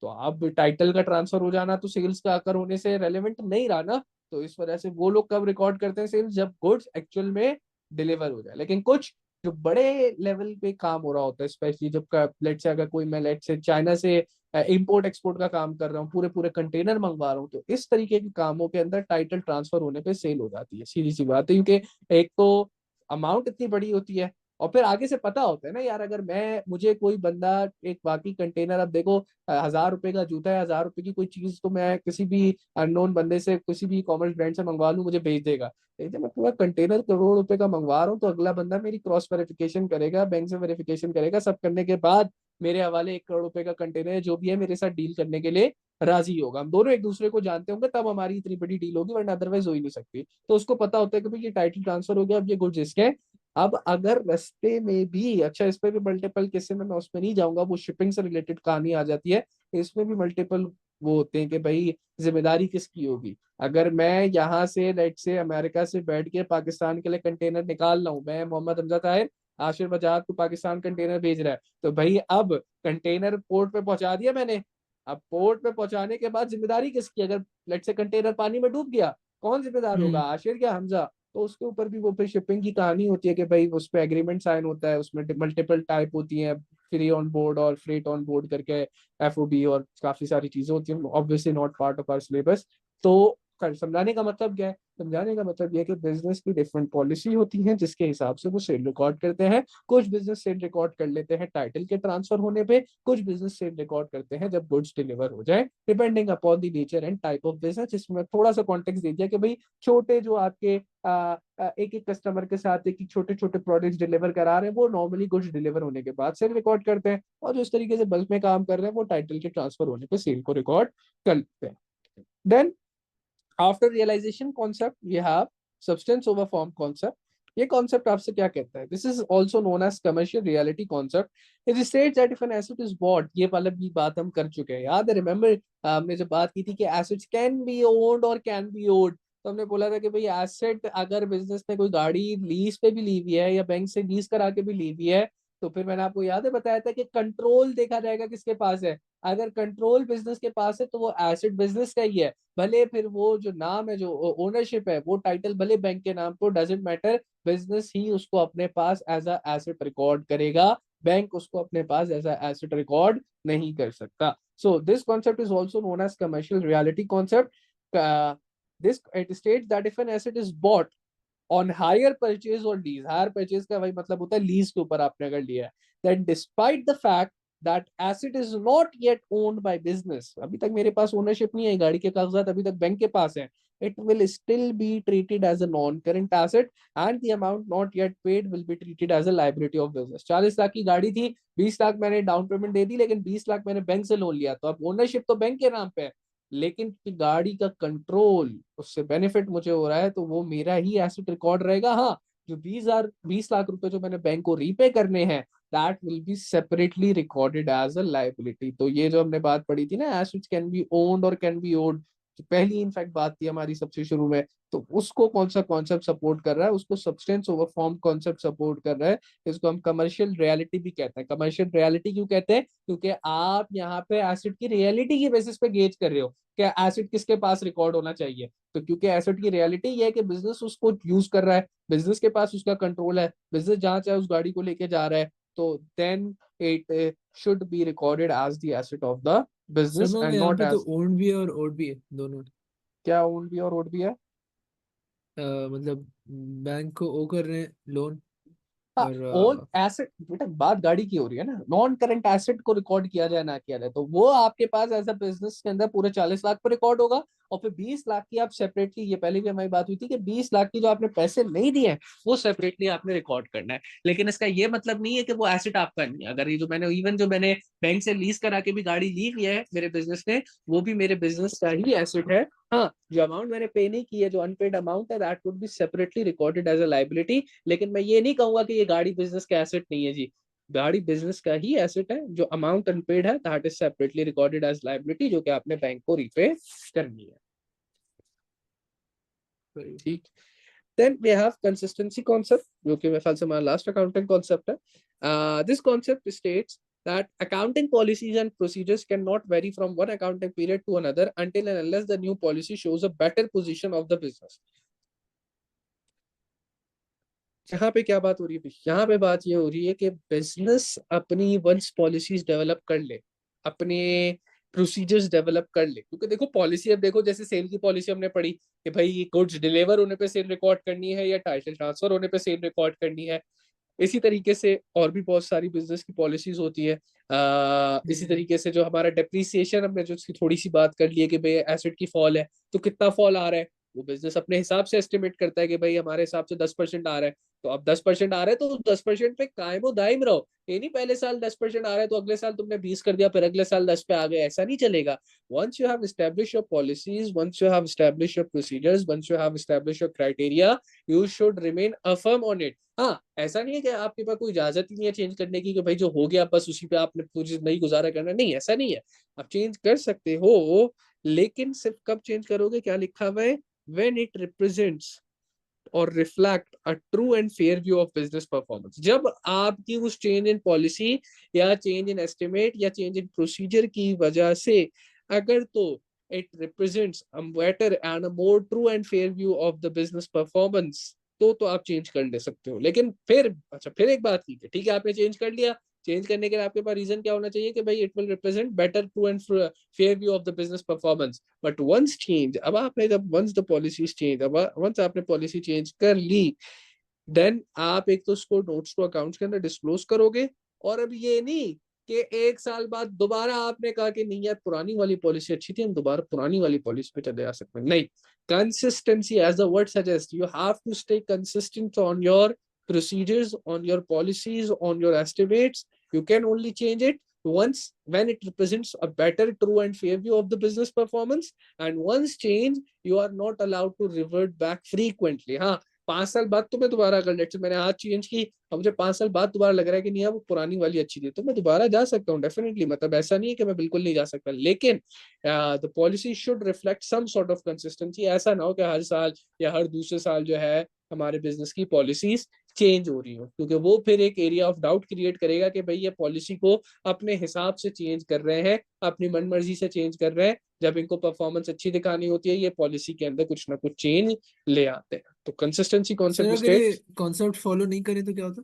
तो अब टाइटल का ट्रांसफर हो जाना तो सेल्स का आकर होने से रेलेवेंट नहीं रहा ना। तो इस वजह से वो लोग कब रिकॉर्ड करते हैं सेल्स, जब गुड्स एक्चुअल में डिलीवर हो जाए। लेकिन कुछ जो बड़े लेवल पे काम हो रहा होता है, स्पेशली जब लेट से अगर कोई मैं लेट से चाइना से इंपोर्ट एक्सपोर्ट का काम कर रहा हूँ, पूरे पूरे कंटेनर मंगवा रहा हूँ, तो इस तरीके के कामों के अंदर टाइटल ट्रांसफर होने पे सेल हो जाती है। सीधी सी बात है, क्योंकि एक तो अमाउंट इतनी बड़ी होती है, और फिर आगे से पता होता है ना यार, अगर मैं मुझे कोई बंदा एक बाकी कंटेनर, अब देखो 1000 रुपए का जूता है, 1000 रुपए की कोई चीज तो मैं किसी भी अननोन बंदे से किसी भी कॉमर्स ब्रांड से मंगवा लूं, मुझे भेज देगा। लेकिन जब मैं पूरा कंटेनर करोड़ रुपए का मंगवा रहा हूँ तो अगला बंदा मेरी क्रॉस वेरिफिकेशन करेगा, बैंक से वेरिफिकेशन करेगा, सब करने के बाद मेरे हवाले 1 करोड़ रुपए का कंटेनर जो भी है मेरे साथ डील करने के लिए राजी होगा। हम दोनों एक दूसरे को जानते होंगे तब हमारी इतनी बड़ी डील होगी, वरना अदरवाइज हो ही नहीं सकती। तो उसको पता होता है कि भाई ये टाइटल ट्रांसफर हो गया, अब ये गुड्स इसके हैं। अब अगर रास्ते में भी, अच्छा इस पे भी मल्टीपल किस्से में मैं उसमें नहीं जाऊंगा, वो शिपिंग से रिलेटेड कहानी आ जाती है, इसमें भी मल्टीपल वो होते हैं कि भाई जिम्मेदारी किसकी होगी। अगर मैं यहाँ से लेट से अमेरिका से बैठ के पाकिस्तान के लिए कंटेनर निकाल रहा हूँ, मैं मोहम्मद हमजा ताहिर, आशिर बजाज को पाकिस्तान कंटेनर भेज रहा है, तो भाई अब कंटेनर पोर्ट पे पहुंचा दिया मैंने, अब पोर्ट पे पहुंचाने के बाद जिम्मेदारी किसकी? अगर लेट से कंटेनर पानी में डूब गया, कौन जिम्मेदार होगा, हम्म। आशिर क्या हमजा? तो उसके ऊपर भी वो फिर शिपिंग की कहानी होती है कि भाई उस पर एग्रीमेंट साइन होता है, उसमें मल्टीपल टाइप होती हैं, फ्री ऑन बोर्ड और फ्रेट ऑन बोर्ड करके, FOB और काफी सारी चीजें होती हैं, obviously not part of our syllabus. तो समझाने का मतलब क्या है? समझाने का मतलब यह है कि बिजनेस की डिफरेंट पॉलिसी होती है जिसके हिसाब से वो सेल रिकॉर्ड करते हैं। कुछ बिजनेस सेल रिकॉर्ड कर लेते हैं टाइटल के ट्रांसफर होने पे, कुछ बिजनेस सेल रिकॉर्ड करते हैं जब गुड्स डिलीवर हो जाए, depending upon the nature and type of business. इसमें थोड़ा सा कॉन्टेक्स्ट दे दिया कि भाई छोटे जो आपके एक एक कस्टमर के साथ एक एक छोटे छोटे प्रोडक्ट्स डिलीवर करा रहे हैं वो नॉर्मली गुड्स डिलीवर होने के बाद सेल रिकॉर्ड करते हैं, और जो इस तरीके से बल्क में काम कर रहे हैं वो टाइटल के ट्रांसफर होने पे सेल को रिकॉर्ड कर लेते हैं। Then after realization concept we have substance over form concept. ये कॉन्सेप्ट आपसे क्या कहता है? This is also known as commercial reality concept. It states that if an asset is bought, ये वाला भी बात हम कर चुके हैं, याद है? रिमेंबर हमने जब बात की थी कि एसेट्स कैन बी ओन्ड और कैन बी ओड, तो हमने बोला था कि भाई एसेट अगर बिजनेस ने कोई गाड़ी लीज पे भी ली हुई है या बैंक से लीज करा के भी ली हुई है, तो फिर मैंने आपको याद है बताया था कि कंट्रोल देखा जाएगा किसके पास है। अगर कंट्रोल बिजनेस के पास है तो वो एसेट बिजनेस का ही है, भले फिर वो जो नाम है, जो ओनरशिप है, वो टाइटल भले बैंक के नाम पर, डजेंट मैटर, बिजनेस ही उसको अपने पास एज अ एसेट रिकॉर्ड करेगा, बैंक उसको अपने पास एज अ एसेट रिकॉर्ड नहीं कर सकता। So this concept is also known as commercial reality concept. This it states that if an asset is bought on hire purchase और lease, hire purchase का भाई मतलब होता है लीज के ऊपर आपने अगर लिया है, that despite the fact that asset is not yet owned by business, अभी तक मेरे पास ओनरशिप नहीं है, गाड़ी के कागजात अभी तक बैंक के पास है, it will still be treated as a non-current asset and the amount not yet paid will be treated as a liability of business। 40 lakh की गाड़ी थी, 20 लाख मैंने डाउन पेमेंट दे दी, लेकिन 20 लाख मैंने बैंक से लोन लिया, तो अब ओनरशिप तो बैंक के नाम पे है, लेकिन गाड़ी का कंट्रोल, उससे बेनिफिट मुझे हो रहा है, तो वो मेरा ही एसेट रिकॉर्ड रहेगा। हाँ, जो 20 लाख रुपए जो मैंने बैंक को रीपे करने हैं, that will be separately recorded as a liability. तो ये जो हमने बात पढ़ी थी ना, assets can be owned or can be owed, जो पहली इनफैक्ट बात थी हमारी सबसे शुरू में, तो उसको कौन सा कॉन्सेप्ट सपोर्ट कर रहा है, उसको substance over form concept support कर रहा है। इसको हम कमर्शियल रियलिटी भी कहते हैं। कमर्शियल रियलिटी क्यों कहते हैं? क्योंकि आप यहाँ पे एसेट की रियलिटी की बेसिस पे गेज कर रहे हो कि एसेट किसके पास रिकॉर्ड होना चाहिए। तो क्योंकि एसेट की रियलिटी ये है कि बिजनेस उसको यूज कर रहा है, बिजनेस के पास उसका कंट्रोल है, बिजनेस जहां चाहे उस गाड़ी को लेके जा रहा है, तो then it should be recorded as the asset of the सर बिजनेस मैं एंड यहाँ नॉट पे तो एज। ओन भी है और ओड भी है दोनों। क्या ओन भी और ओड भी है? मतलब बैंक को ओ कर रहे हैं लोन हाँ, और ओन एसेट बेटा, बात गाड़ी की हो रही है ना, नॉन करंट एसेट को रिकॉर्ड किया जाए ना किया जाए, तो वो आपके पास एज अ बिजनेस के अंदर पूरे 40 लाख पर रिकॉर्ड होगा। और फिर 20 लाख की आप सेपरेटली, ये पहले भी हमारी बात हुई थी कि 20 लाख की जो आपने पैसे नहीं दिए हैं वो सेपरेटली आपने रिकॉर्ड करना है। लेकिन इसका ये मतलब नहीं है कि वो एसेट आपका नहीं है। अगर ये जो मैंने बैंक से लीज करा के भी गाड़ी ली हुई है मेरे बिजनेस ने, वो भी मेरे बिजनेस का ही एसेट है। हाँ, जो अमाउंट मैंने पे नहीं की है, जो अनपेड अमाउंट है, that would be separately recorded as a liability. लेकिन मैं ये नहीं कहूंगा कि ये गाड़ी बिजनेस का एसेट नहीं है जी। गाड़ी बिजनेस का ही एसेट है। जो अमाउंट अनपेड है that is separately recorded as liability, जो कि आपने बैंक को रीपे करनी है। ठीक। Then we have consistency concept, जो कि मेरे ख्याल से हमारा लास्ट अकाउंटिंग कॉन्सेप्ट है। This concept states that accounting policies and procedures cannot vary from one accounting period to another until and unless the new policy shows a better position of the business. यहाँ पे क्या बात हो रही है? यहाँ पे बात ये हो रही है कि बिजनेस अपनी वंस पॉलिसीज डेवलप कर ले, अपने प्रोसीजर्स डेवलप कर ले। क्योंकि देखो पॉलिसी, अब देखो जैसे सेल की पॉलिसी हमने पढ़ी कि भाई गुड्स डिलीवर होने पे सेल रिकॉर्ड करनी है या टाइटल ट्रांसफर होने पे सेल रिकॉर्ड करनी है। इसी तरीके से और भी बहुत सारी बिजनेस की पॉलिसीज होती है। इसी तरीके से जो हमारा डेप्रीसिएशन, हमने जो उसकी थोड़ी सी बात कर ली है कि भाई एसेट की फॉल है तो कितना फॉल आ रहा है, वो बिजनेस अपने हिसाब से एस्टिमेट करता है कि भाई हमारे हिसाब से 10% आ रहा है, तो अब 10% आ रहा है तो 10% पे कायमो दायम रहो। ये नहीं पहले साल 10% आ रहा है तो अगले साल तुमने 20 कर दिया, फिर अगले साल 10 पे आ गए, ऐसा नहीं चलेगा। once you have established your policies, once you have established your procedures, once you have established your criteria, you should remain firm on it. हाँ, ऐसा नहीं है कि आपके पास कोई इजाजत ही नहीं है चेंज करने की कि भाई जो हो गया बस उसी पे आपने पूरी जिंदगी गुजारा करना, नहीं ऐसा नहीं है। आप चेंज कर सकते हो, लेकिन सिर्फ कब चेंज करोगे? क्या लिखा हुआ है? when it represents or reflect a true and fair view of business performance। जब आपकी उस चेंज इन पॉलिसी या चेंज इन एस्टिमेट या चेंज इन प्रोसीजर की वजह से अगर तो it represents a better and a more true and fair view of the business performance, तो आप चेंज कर ले सकते हो। लेकिन फिर अच्छा, फिर एक बात की, ठीक है आपने चेंज कर लिया, चेंज करने के लिए आपके पास रीजन क्या होना चाहिए कि भाई it will represent better true and fair view of the business performance. But once change, अब आपने जब वंस द पॉलिसी चेंज, अब वंस आपने पॉलिसी चेंज कर ली, देन आप एक तो उसको नोट्स टू अकाउंट्स के अंदर डिस्क्लोज करोगे। और अब ये नहीं कि एक साल बाद दोबारा आपने कहा कि नहीं यार पुरानी वाली पॉलिसी अच्छी थी, हम दोबारा पुरानी वाली पॉलिसी पे चले जा सकते हैं, नहीं। Consistency as the word suggest, you have to stay consistent on your procedures, on your policies, on your estimates. You can only change it once when it represents a better true and fair view of the business performance, and once change you are not allowed to revert back frequently। हाँ, 5 साल बाद तो मैं दोबारा अगर let's मैंने आज change की, अब मुझे 5 साल बाद दोबारा लग रहा है कि नहीं वो पुरानी वाली अच्छी थी, तो मैं दोबारा जा सकता हूँ डेफिनेटली। मतलब ऐसा नहीं है कि मैं बिल्कुल नहीं जा सकता, लेकिन the policy should reflect some sort of consistency. ऐसा ना हो कि हर साल या हर दूसरे साल जो है हमारे बिजनेस की पॉलिसीज चेंज हो रही हो, क्योंकि वो फिर एक एरिया ऑफ डाउट क्रिएट करेगा कि भाई ये पॉलिसी को अपने हिसाब से चेंज कर रहे हैं, अपनी मनमर्जी से चेंज कर रहे हैं। जब इनको परफॉर्मेंस अच्छी दिखानी होती है, ये पॉलिसी के अंदर कुछ ना कुछ चेंज ले आते हैं। तो कंसिस्टेंसी सर कॉन्सेप्ट अगर ये स्टेट, कॉन्सेप्ट फॉलो नहीं करे तो क्या होता?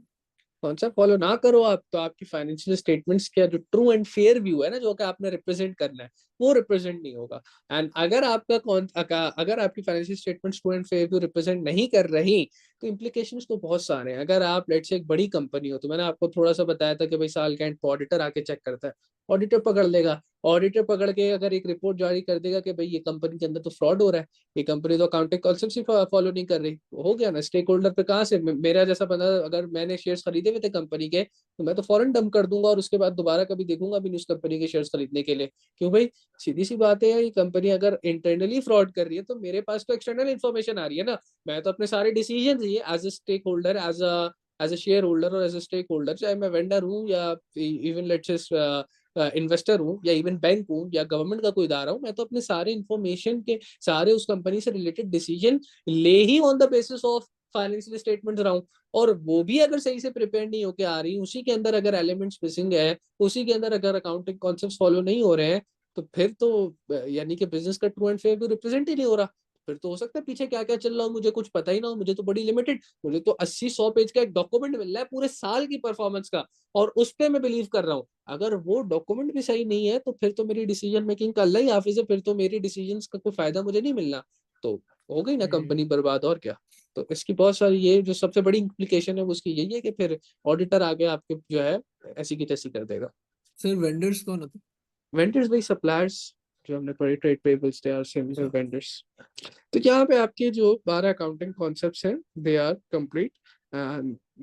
कॉन्सेप्ट फॉलो ना करो आप तो आपकी फाइनेंशियल स्टेटमेंट्स का जो ट्रू एंड फेयर व्यू है ना, जो कि आपने रिप्रेजेंट करना है, वो रिप्रेजेंट नहीं होगा। एंड अगर अगर आपकी financial statements true and fair view represent नहीं कर रही, तो इम्प्लीकेशंस तो बहुत सारे हैं। अगर आप लेट्स से एक बड़ी कंपनी हो, तो मैंने आपको थोड़ा सा बताया था कि भाई साल के एंड ऑडिटर आके चेक करता है, ऑडिटर पकड़ लेगा। ऑडिटर पकड़ के अगर एक रिपोर्ट जारी कर देगा कि भाई ये कंपनी के अंदर तो फ्रॉड हो रहा है, ये कंपनी तो अकाउंटिंग कॉन्सेप्ट ही फॉलो नहीं कर रही, तो हो गया ना। स्टेक होल्डर पे कहाँ से मेरा जैसा बंदा, अगर मैंने शेयर्स खरीदे हुए थे कंपनी के, तो मैं तो फौरन डंप कर दूंगा और उसके बाद दोबारा कभी देखूंगा भी नहीं उस कंपनी के शेयर्स खरीदने के लिए। क्यों भाई? सीधी सी बात है, ये कंपनी अगर इंटरनली फ्रॉड कर रही है तो मेरे पास तो एक्सटर्नल इन्फॉर्मेशन आ रही है ना। मैं तो अपने सारे डिसीजन ही as a stakeholder, as a as a shareholder और एज अ स्टेक होल्डर, चाहे मैं वेंडर हूँ या इवन लेट्स इन्वेस्टर हूँ या इवन बैंक हूँ या गवर्नमेंट का कोई इदारा हूँ, मैं तो अपने सारे इन्फॉर्मेशन के सारे उस कंपनी से रिलेटेड डिसीजन ले ही on the basis of financial statement रहा हूँ। और वो भी अगर सही से प्रिपेयर नहीं होके आ रही, उसी के अंदर अगर एलिमेंट्स मिसिंग है, उसी के अंदर अगर अकाउंटिंग कॉन्सेप्ट्स फॉलो नहीं हो रहे हैं, तो फिर तो यानी कि बिजनेस का ट्रू एंड फेयर रिप्रेजेंट ही नहीं हो रहा। फिर तो हो सकता है पीछे क्या क्या चल रहा हो मुझे कुछ पता ही ना हो, मुझे तो बड़ी लिमिटेड, मुझे तो 80-100 पेज का एक डॉक्यूमेंट मिल रहा है पूरे साल की परफॉर्मेंस का, और उस पे मैं बिलीव कर रहा हूँ। अगर वो डॉक्यूमेंट भी सही नहीं है तो फिर तो मेरी डिसीजन मेकिंग का अल्लाह ही हाफिज है, फिर तो मेरी डिसीजंस का कोई फायदा मुझे नहीं मिलना। तो हो गई ना कंपनी बर्बाद, और क्या। तो इसकी बहुत सारी, ये जो सबसे बड़ी इम्प्लीकेशन है वो उसकी यही है कि फिर ऑडिटर आगे आपके जो है ऐसी की तैसी कर देगा। सर वेंडर्स कौन होते वेंडर्स भाई सप्लायर्स, जो हमने पढ़ी trade payables, they are similar हैं? वेंडर्स। तो यहाँ पे आपके जो 12 अकाउंटिंग कॉन्सेप्ट्स हैं दे आर कंप्लीट।